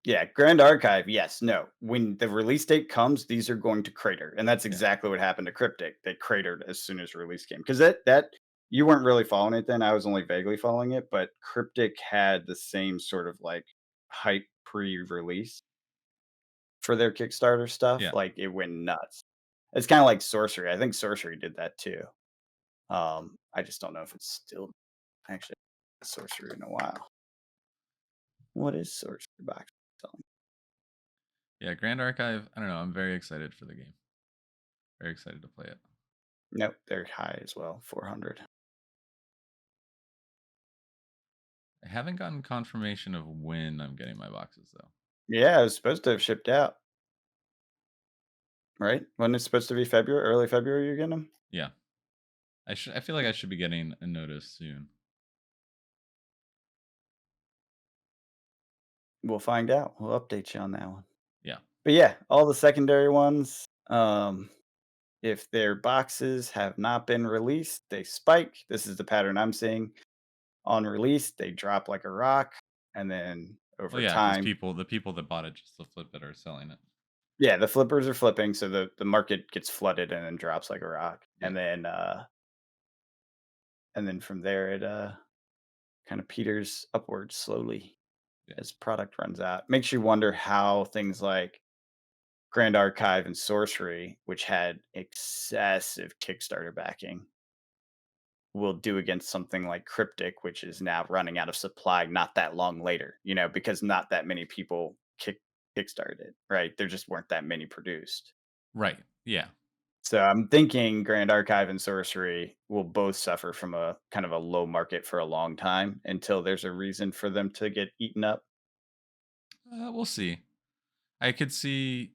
Yeah, Grand Archive, yes, no. When the release date comes, these are going to crater, and that's Yeah. exactly what happened to Cryptic. They cratered as soon as release came because that you weren't really following it then. I was only vaguely following it, but Cryptic had the same sort of like hype pre-release for their Kickstarter stuff. Yeah. Like it went nuts. It's kind of like Sorcery. I think Sorcery did that too. I just don't know if it's still actually Sorcery in a while. What is Sorcery box selling? Yeah, Grand Archive, I don't know, I'm very excited for the game. Very excited to play it. Nope, they're high as well, 400. I haven't gotten confirmation of when I'm getting my boxes though. Yeah, it was supposed to have shipped out, right? Wasn't it supposed to be February, early February you're getting them? Yeah. I feel like I should be getting a notice soon. We'll find out. We'll update you on that one. Yeah. But yeah, all the secondary ones, if their boxes have not been released, they spike. This is the pattern I'm seeing. On release, they drop like a rock, and then Well, over yeah, because time, the people that bought it just to flip it are selling it. yeah, the flippers are flipping, so the market gets flooded and then drops like a rock. Yeah. And then from there it kind of peters upwards slowly Yeah. as product runs out. Makes you wonder how things like Grand Archive and Sorcery, which had excessive Kickstarter backing, will do against something like Cryptic, which is now running out of supply not that long later, because not that many people kickstarted, right? There just weren't that many produced. Right. Yeah. So I'm thinking Grand Archive and Sorcery will both suffer from a kind of a low market for a long time until there's a reason for them to get eaten up We'll see. I could see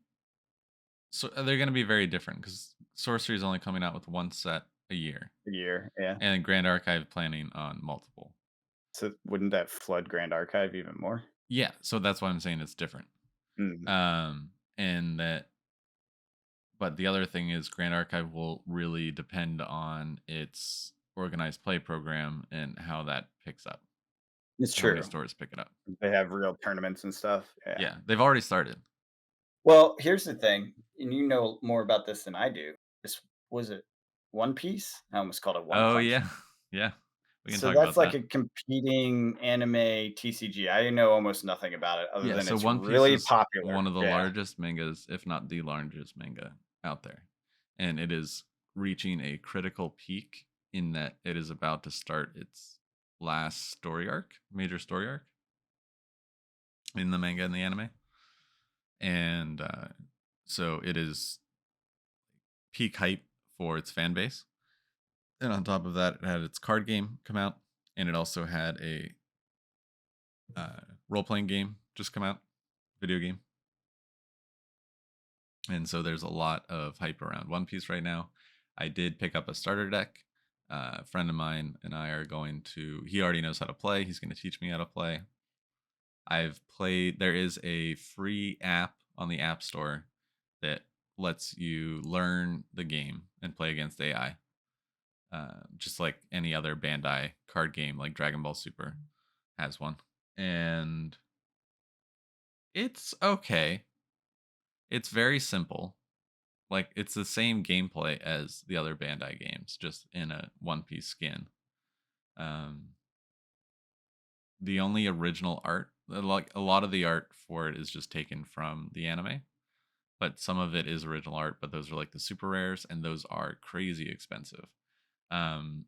so they're going to be very different because Sorcery is only coming out with one set a year, a year. Yeah. and Grand Archive planning on multiple. So wouldn't that flood Grand Archive even more? Yeah, so that's why I'm saying it's different. Mhm. And that, but the other thing is Grand Archive will really depend on its organized play program and how that picks up. It's How many true. stores pick it up? They have real tournaments and stuff. Yeah. Yeah, they've already started. Well, here's the thing. and you know more about this than I do. This was it One Piece? I almost called it One Oh Punch. yeah, yeah. We can So talk that's about like that. a competing anime TCG. I know almost nothing about it other Yeah, than so it's One Piece really is popular. one of the Yeah. largest mangas, if not the largest manga out there. And it is reaching a critical peak in that it is about to start its last story arc, major story arc in the manga and the anime. And so it is peak hype for its fan base. And on top of that, it had its card game come out, and it also had a role playing game just come out, video game. And so there's a lot of hype around One Piece right now. I did pick up a starter deck. A friend of mine and I are going to. He already knows how to play. He's going to teach me how to play. I've played. There is a free app on the App Store that lets you learn the game and play against AI, just like any other Bandai card game, like Dragon Ball Super has one, and it's okay. It's very simple. Like it's the same gameplay as the other Bandai games, just in a One Piece skin. Um, the only original art, like a lot of the art for it, is just taken from the anime, but some of it is original art. But those are like the super rares, and those are crazy expensive.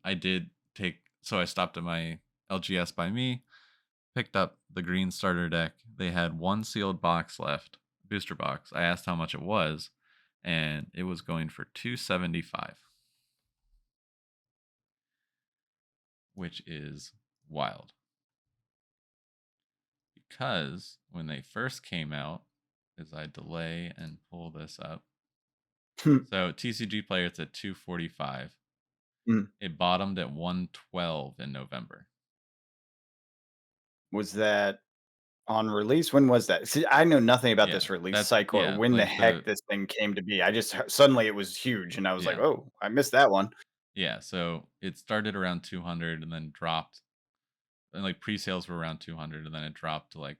I did take, so I stopped at my LGS by me, picked up the green starter deck. They had one sealed box left, booster box. I asked how much it was, and it was going for 275, which is wild. Because when they first came out, as I delay and pull this up, so TCG player it's at 245. Mm. It bottomed at 112 in November. Was that on release? When was that? See, I know nothing about Yeah, this release that's cycle or yeah, when the like heck the this thing came to be. I just suddenly it was huge, and I was like, yeah. "Oh, I missed that one." Yeah, so it started around 200 and then dropped, and like pre-sales were around 200 and then it dropped to like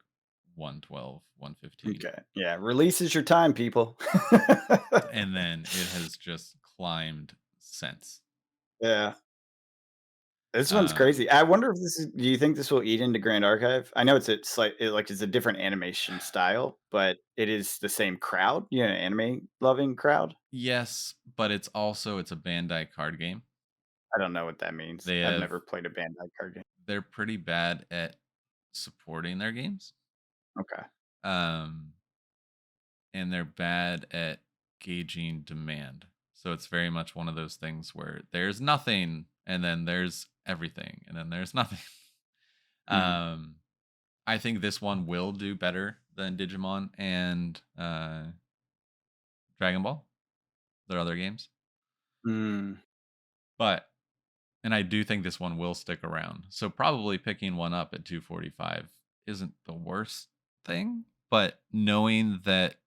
112, 115. Okay, yeah, release is your time, people. And then it has just climbed since. Yeah. This one's Um crazy. I wonder if this is do you think this will eat into Grand Archive? I know it's a different animation style, but it is the same crowd, anime loving crowd? yes, but it's a Bandai card game. I don't know what that means. They I've have never played a Bandai card game. they're pretty bad at supporting their games. Okay. Um and they're bad at gauging demand. So it's very much one of those things where there's nothing and then there's everything and then there's nothing. Mhm. um I think this one will do better than Digimon and Dragon Ball, their other games. Mm. But and I do think this one will stick around. So probably picking one up at 245 isn't the worst thing, but knowing that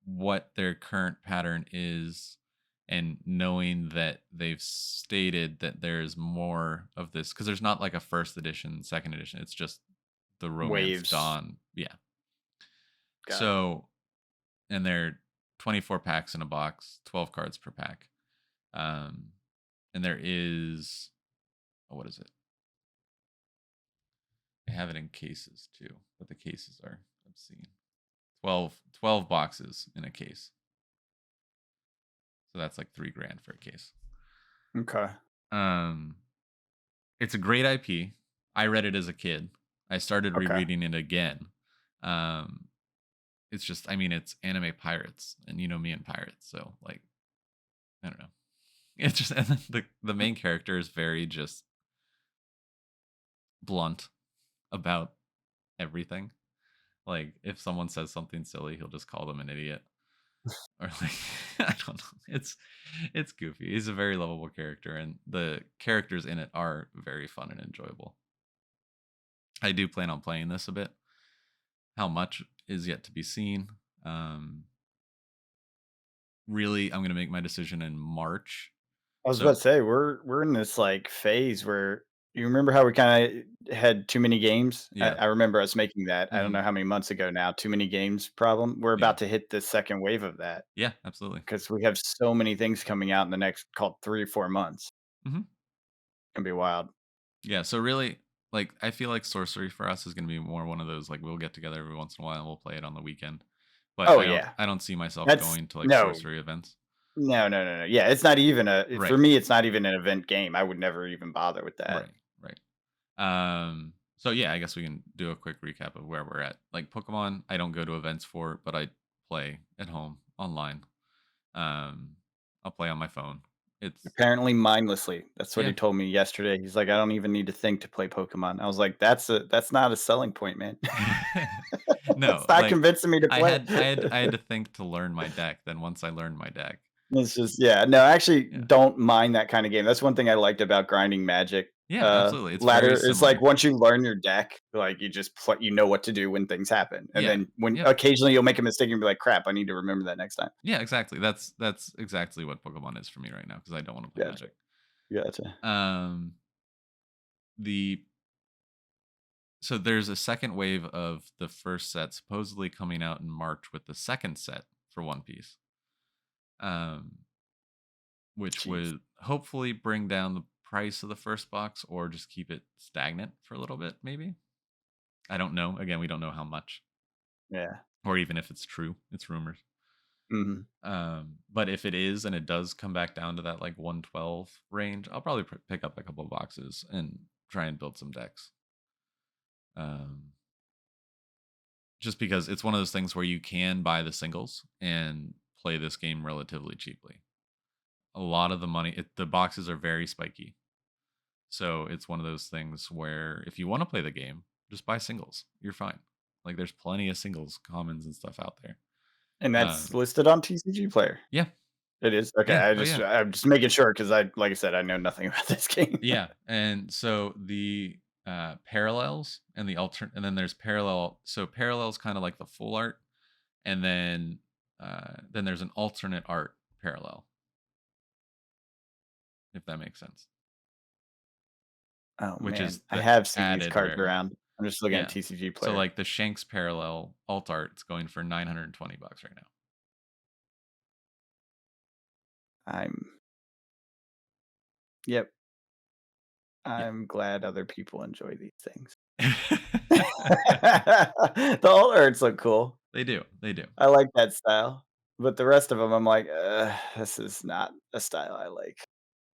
what their current pattern is and knowing that they've stated that there's more of this because there's not like a first edition, second edition. It's just the Romance Waves. Dawn. Yeah. Got it. So and they're 24 packs in a box, 12 cards per pack. Um, and there is, oh, what is it? They have it in cases too, but the cases are obscene. 12 boxes in a case. So that's like $3,000 for a case. Okay. Um, it's a great IP. I read it as a kid. I started Okay. rereading it again. Um, it's just, I mean, it's anime pirates, and you know me and pirates, so like, I don't know. It's just and then the main character is very just blunt about everything. Like if someone says something silly, he'll just call them an idiot. Or like I don't know. It's goofy. He's a very lovable character and the characters in it are very fun and enjoyable. I do plan on playing this a bit. How much is yet to be seen. Um Really I'm going to make my decision in March. I was about So to say we're in this like phase where You remember how we kinda had too many games? I Yeah. I remember us making that, I don't Hmm. know how many months ago now, too many games problem. We're Yeah. about to hit the second wave of that Yeah. Absolutely. because we have so many things coming out in the next, call it 3 or 4 months. Hmm. Gonna be wild. Yeah. So really, like, I feel like sorcery for us is going to be more one of those like we'll get together every once in a while and we'll play it on the weekend. But Oh, I don't yeah. I don't see myself That's going to like no. sorcery events. No, no, no, no. Yeah, it's not even for Right. me, it's not even an event game. I would never even bother with that. Right. Right. So yeah, I guess we can do a quick recap of where we're at. Like Pokemon, I don't go to events for, but I play at home online. Um, I'll play on my phone. It's Apparently mindlessly. That's what yeah. he told me yesterday. He's like, "I don't even need to think to play Pokemon." I was like, That's not a selling point, man." No, It's not like convincing me to play. I had to think to learn my deck. Then once I learned my deck, It's just yeah, no, I actually yeah, don't mind that kinda game. That's one thing I liked about grinding Magic, yeah, absolutely. It's very ladder. It's like similar. once you learn your deck, like, you just play you know what to do when things happen, and Yeah, then when yep, occasionally you'll make a mistake and be like, "Crap, I need to remember that next time." yeah, exactly. That's exactly what Pokemon is for me right now because I don't want to play Gotcha, Magic. gotcha. Um, the So there's a second wave of the first set supposedly coming out in March with the second set for One Piece, um, which Jeez. would hopefully bring down the price of the first box or just keep it stagnant for a little bit, maybe. I don't know. Again, we don't know how much Yeah. or even if it's true. It's rumors. Mhm. But if it is and it does come back down to that like 112 range, I'll probably pick up a couple of boxes and try and build some decks. Um, just because it's one of those things where you can buy the singles and play this game relatively cheaply. A lot of the money, the boxes are very spiky. So it's one of those things where if you want to play the game, just buy singles. You're fine. Like there's plenty of singles, commons, and stuff out there. And that's Um, listed on TCG Player? yeah, It is? Okay, yeah, oh yeah, I'm just making sure because like I said, I know nothing about this game. yeah. And so the parallels and the alternate, and then there's parallel. So parallels kind of like the full art, and then there's an alternate art parallel, if that makes sense, Oh, which is man. I the have seen these added cards rare. around. I'm just looking at Yeah. TCG So Player. like the Shanks parallel alt art is going for $920 right I'm Yep, now. I'm glad other people enjoy these things. Yeah. The alt arts look cool. They do. They do. I like that style, but the rest of them, I'm like, this is not a style I like."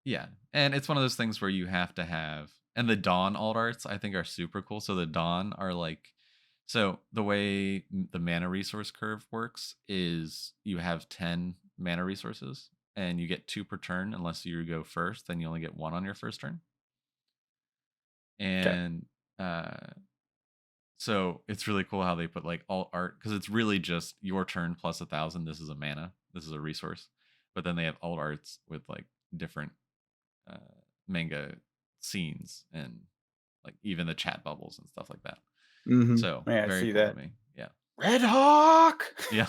Yeah. And it's one of those things where you have to have, and the Dawn alt arts I think are super cool. So the Dawn are like, so the way the mana resource curve works is you have 10 mana resources and you get 2 per turn unless you go first, then you only get 1 on your first turn. 'Kay. And uh so it's really cool how they put like alt art because it's really just your turn plus 1,000. This is a mana. This is a resource. But then they have alt arts with like different uh, manga scenes and like even the chat bubbles and stuff like that. Mhm. So Yeah, I very see cool to that. me. Yeah. Red Hawk! Yeah.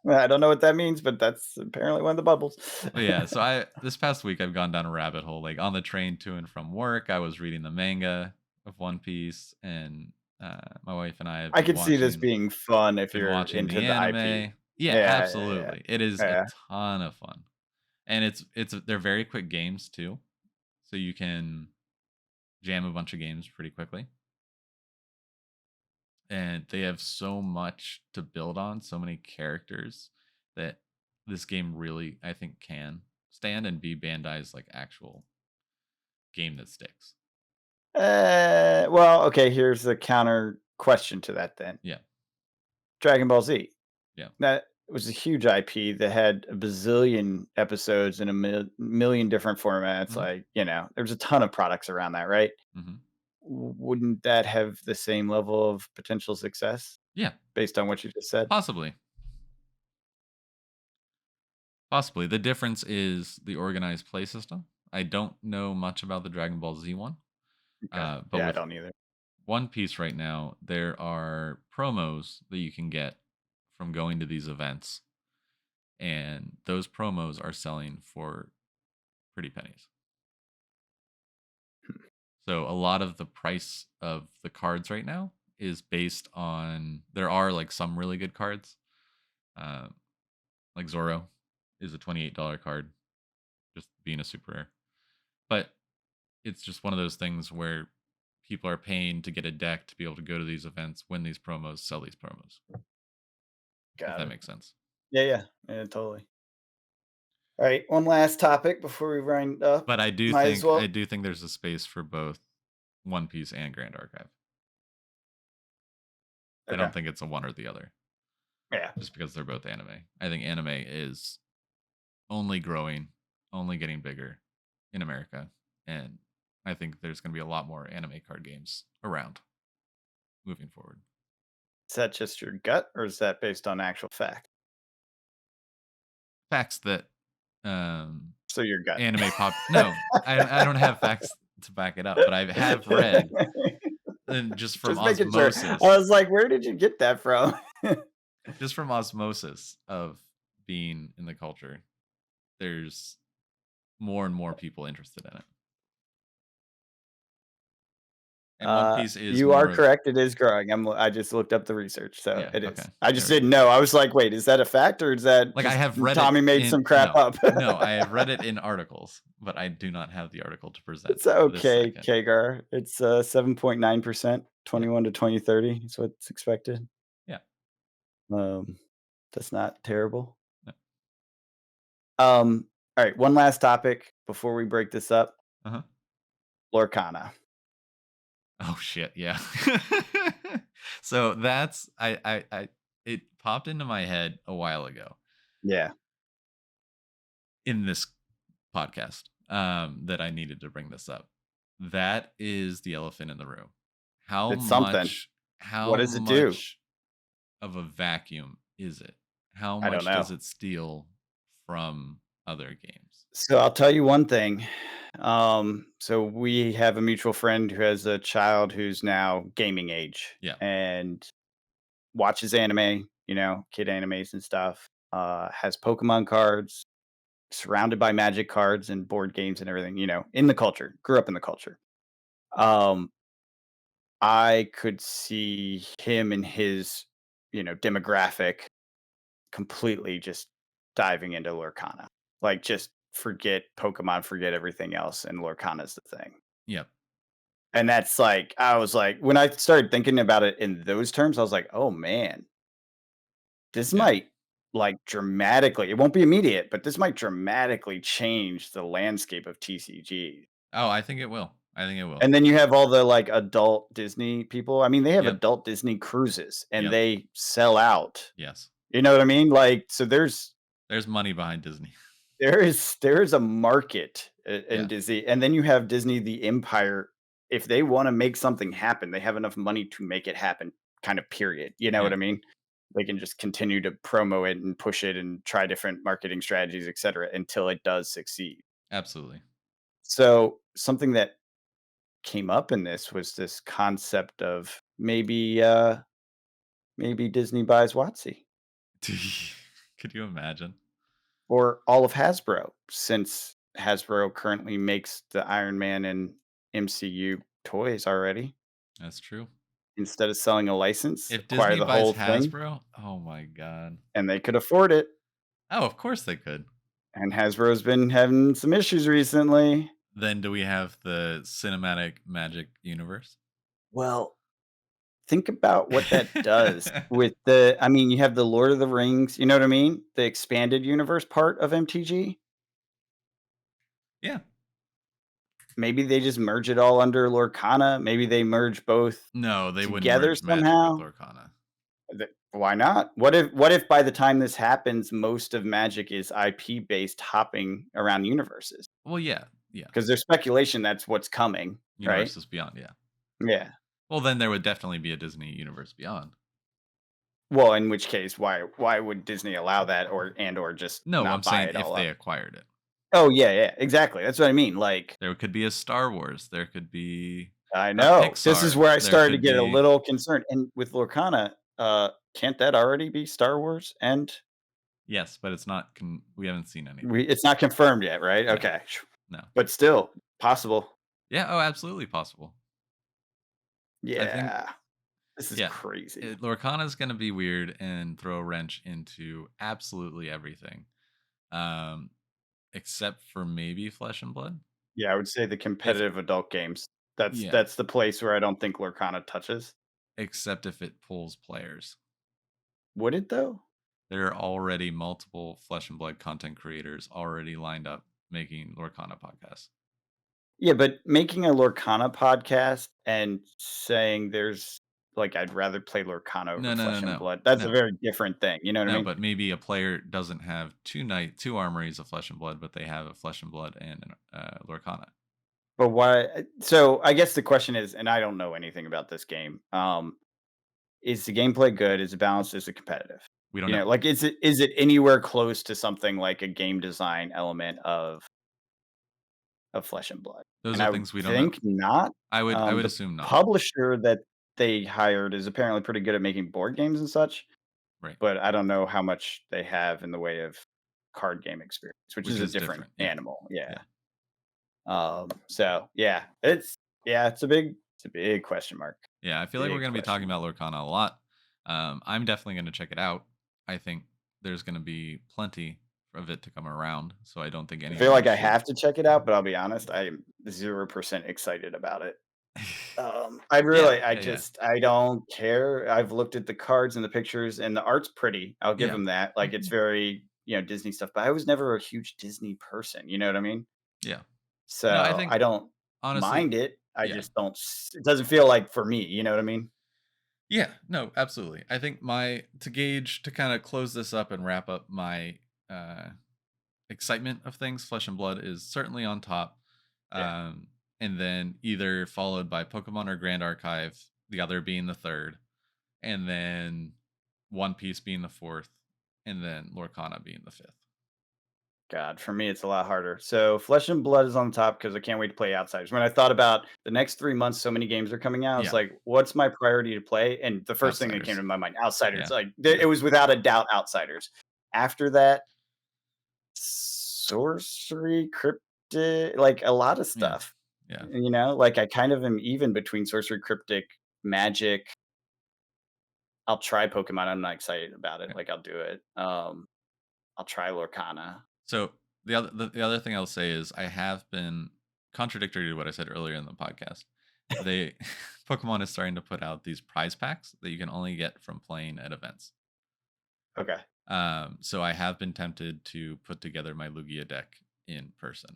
I don't know what that means, but that's apparently one of the bubbles. But yeah, so I this past week I've gone down a rabbit hole. Like on the train to and from work, I was reading the manga of One Piece, and my wife and I have I could see this being fun if been you're watching into the the IP. anime. Yeah, Yeah, yeah, yeah. absolutely. It is a Yeah. ton of fun, and they're very quick games too, so you can jam a bunch of games pretty quickly. And they have so much to build on, so many characters that this game really, I think, can stand and be Bandai's like actual game that sticks. Well, okay, here's the counter question to that then. Yeah, Dragon Ball Z. yeah, That was a huge IP that had a bazillion episodes in a million different formats. hmm, Like, there's a ton of products around that, right? hmm, Wouldn't that have the same level of potential success yeah, based on what you just said? possibly, possibly. The difference is the organized play system. I don't know much about the Dragon Ball Z one, Okay. but Yeah, I with don't either. One Piece right now, there are promos that you can get from going to these events, and those promos are selling for pretty pennies. So a lot of the price of the cards right now is based on there are like some really good cards. Uh, like Zoro is a $28 card, just being a super rare. But it's just one of those things where people are paying to get a deck to be able to go to these events, win these promos, sell these promos, if Got that it. makes sense. Yeah, yeah, yeah, totally. All right, one last topic before we wind up. But Might as I well. do think there's a space for both One Piece and Grand Archive. I Okay. don't think it's a one or the other, Yeah. just because they're both anime. I think anime is only growing, only getting bigger in America, and I think there's going to be a lot more anime card games around moving forward. Is that just your gut, or is that based on actual fact? Facts that um, So your gut. anime pop. No, I don't have facts to back it up, but I have read and just from Just making sure. I osmosis, was like, where did you get that from? just from osmosis of being in the culture, there's more and more people interested in it. And One Piece is You are more of correct. It is growing. I just looked up the research, so yeah, it okay. is. I just There we go. didn't know. I was like, wait, is that a fact or is that Like I just have read it Tommy made in some crap up? no, I have read it in articles, but I do not have the article to present It's this okay, second. Kagar. It's 7.9%, Yeah, 21 to 2030 is what's expected. yeah. Um, that's not terrible. No. All right, one last topic before we break this up. Uh-huh. Lorcana. Oh shit, yeah. So that's I it popped into my head a while ago Yeah, in this podcast that I needed to bring this up. That is the elephant in the room. How it's something. much What how does it do? much of a vacuum is it? How I don't much know. does it steal from other games? So I'll tell you one thing. So we have a mutual friend who has a child who's now gaming age Yeah. and watches anime, kid animes and stuff. Has Pokemon cards, surrounded by Magic cards and board games and everything, in the culture. Grew up in the culture. Um, I could see him and his, demographic completely just diving into Lorcana. Like, just forget Pokemon, forget everything else, and Lorcana's the thing. Yep. And that's like, I was like, when I started thinking about it in those terms, I was like, oh man, this Yeah. might like dramatically, it won't be immediate, but this might dramatically change the landscape of TCG. Oh, I think it will. I think it will. And then you have all the like adult Disney people. I mean, they have Yep. adult Disney cruises and Yep. they sell out. Yes. You know what I mean? Like, so There's money behind Disney. there is a market in Yeah. Disney, and then you have Disney the Empire. If they want to make something happen, they have enough money to make it happen. Kind of period. You know what Yeah. I mean? They can just continue to promo it and push it and try different marketing strategies, etc., until it does succeed. Absolutely. So something that came up in this was this concept of maybe Disney buys WotC Could you imagine? or all of Hasbro, since Hasbro currently makes the Iron Man and MCU toys already. That's true. Instead of selling a license, If acquire Disney the buys whole thing, Hasbro, oh my god. and they could afford it. Oh, of course they could. And Hasbro's been having some issues recently. Then do we have the cinematic magic universe? Well, think about what that does with I mean, you have the Lord of the Rings, you know what I mean? The expanded universe part of MTG. Yeah. Maybe they just merge it all under Lorcana. Maybe they merge both No, they wouldn't together merge magic with somehow. Lorcana. Why not? What if by the time this happens, most of Magic is IP based hopping around universes? Well, yeah. Yeah. Because there's speculation that's what's coming, right? Universes beyond, yeah. Yeah. Well, then there would definitely be a Disney universe beyond. Well, in which case, why would Disney allow that or just No, I'm not buy saying it if all they up? acquired it. Oh yeah, yeah, exactly. That's what I mean. Like, There could be a Star Wars. There could be I a know this is Pixar. where I There started to could get a be little concerned. And with Lorcana, can't that already be Star Wars? And yes, but it's not we haven't seen anything. it's not confirmed yet, right? Yeah. Okay, No. but still possible. Yeah, oh, absolutely possible. I think Yeah, this is yeah, crazy. Lorcana is gonna be weird and throw a wrench into absolutely everything, um, except for maybe Flesh and Blood. Yeah, I would say the If competitive adult games. That's yeah, that's the place where I don't think Lorcana touches. except if it pulls players. Would it though? There are already multiple Flesh and Blood content creators already lined up making Lorcana podcasts. Yeah, but making a Lorcana podcast and saying there's like I'd rather play Lorcana over No, no, no, Flesh and no, Blood. That's a no, very different thing. You know what I no. mean? But maybe a player doesn't have two armories of Flesh and Blood, but they have a Flesh and Blood and an Lorcana. But why? So I guess the question is, and I don't know anything about this game. Is the gameplay good? Is it balanced? Is it competitive? We don't You know. know, like is it anywhere close to something like a game design element of Flesh and Blood? Those And are I would things we don't know. think not. I would The assume not. publisher that they hired is apparently pretty good at making board games and such, Right. but I don't know how much they have in the way of card game experience, which Which is a is different different. Yeah. animal. Yeah. Yeah. So yeah, it's a big question mark. Yeah. I feel like we're Big going to be talking question mark. about Lorcana a lot. I'm definitely going to check it out. I think there's going to be plenty of it to come around. So I don't think I feel anyone like I should. have to check it out, but I'll be honest, I am 0% excited about it. I Yeah. really, Yeah. Yeah. I don't care. I've looked at the cards and the pictures, and the art's pretty. I'll give Yeah. them that. Like it's very, Disney stuff. But I was never a huge Disney person. You know what I mean? Yeah. No, I So think I don't honestly, mind it. I yeah. just don't. It doesn't feel like for me. You know what I mean? Yeah, no, absolutely. I think my to gauge to kind of close this up and wrap up my uh excitement of things, Flesh and Blood is certainly on top. Yeah. Um and then either followed by Pokemon or Grand Archive, the other being the third, and then One Piece being the fourth, and then Lorcana being the fifth. God, for me, it's a lot harder. So, Flesh and Blood is on top because I can't wait to play Outsiders. When I thought about the next 3 months, so many games are coming out. I was Yeah, like, what's my priority to play? And the first thing that came Outsiders. to my mind, Outsiders. Yeah, Like, yeah, it was without a doubt Outsiders. After that, Sorcery, Cryptic, like a lot of yeah, stuff. yeah. Like I kind of am even between Sorcery, Cryptic, Magic. I'll try Pokemon. I'm not excited about it. Yeah. Like, I'll do it. I'll try Lorcana. So the other thing I'll say is I have been contradictory to what I said earlier in the podcast. They Pokemon is starting to put out these prize packs that you can only get from playing at events. Okay. So I have been tempted to put together my Lugia deck in person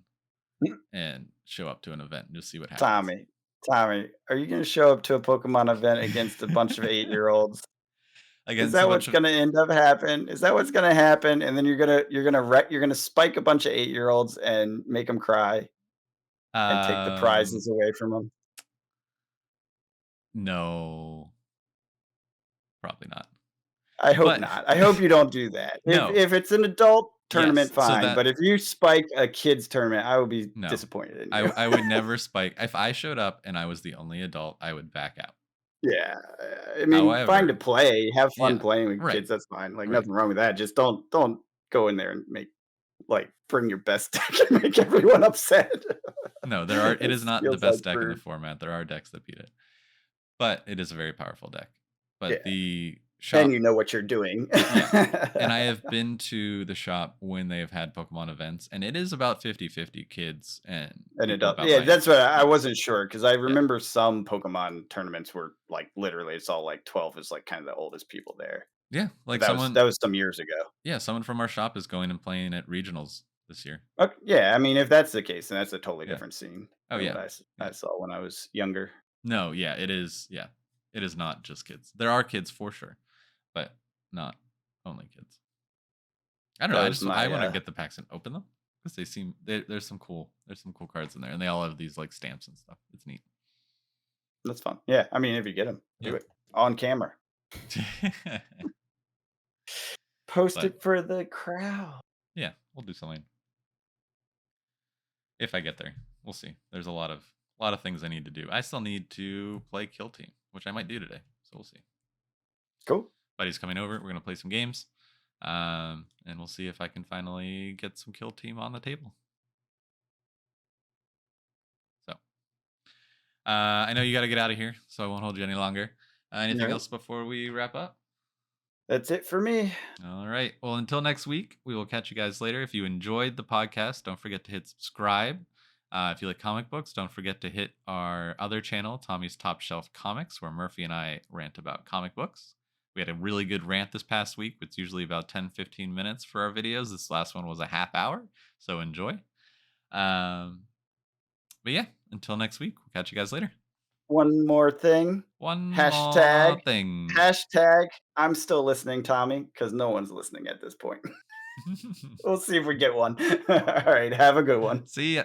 and show up to an event and just see what happens. Tommy, Tommy, are you gonna show up to a Pokemon event against a bunch of 8-year-olds? Is Against a that bunch what's of gonna end up happen? Is that what's gonna happen? And then you're gonna spike a bunch of 8-year-olds and make them cry and take the um prizes away from them? no, probably not. I hope But not. I hope you don't do that. If no. if it's an adult Yes. tournament, So fine, that but if you spike a kids tournament, I will be no. disappointed in you. I would never spike. If I showed up and I was the only adult, I would back out. Yeah, I mean, fine to However, play, have fun yeah. playing with Right. kids, that's fine, like, Right. nothing wrong with that, just don't go in there and bring your best deck and make everyone upset. No, there are it It is not the feels like best deck in the rude. format. There are decks that beat it. But it is a very powerful deck. But Yeah, the and shop you know what you're doing. yeah. And I have been to the shop when they have had Pokemon events, and it is about 50-50 kids and An people adult, about yeah, my that's age. what I Yeah. wasn't sure because I Yeah. remember some Pokemon tournaments were, like, literally, it's all, like, 12 is, like, kinda the oldest people there, Yeah. but Like that was some years ago. someone from our shop is going and playing at regionals this year. Yeah, I mean, if that's the case, then that's a totally Yeah. different scene Oh than what yeah. I Yeah. saw when I was younger. No, yeah, it is. Yeah. It is not just kids. There are kids for sure, but not only kids. I don't know. That was I my, want to get the packs and open them because there's some cool cards in there, and they all have these like stamps and stuff. It's neat. that's fun. Yeah, I mean, if you get them, Yeah. do it on camera. Post But it for the crowd. yeah, we'll do something if I get there. We'll see. There's a lot of things I need to do. I still need to play Kill Team, which I might do today. So we'll see. Cool. Buddy's coming over. We're gonna play some games, and we'll see if I can finally get some Kill Team on the table. So I know you got to get out of here, so I won't hold you any longer. All Anything right. else before we wrap up? That's it for me. All right. Well, until next week, we will catch you guys later. If you enjoyed the podcast, don't forget to hit subscribe. If you like comic books, don't forget to hit our other channel, Tommy's Top Shelf Comics, where Murphy and I rant about comic books. We had a really good rant this past week. It's usually about 10-15 minutes for our videos. This last one was a half hour, so enjoy. Um, but yeah, until next week, we'll catch you guys later. One more thing. One Hashtag, more thing. hashtag, I'm still listening, Tommy, because no one's listening at this point. We'll see if we get one. All right. Have a good one. See ya.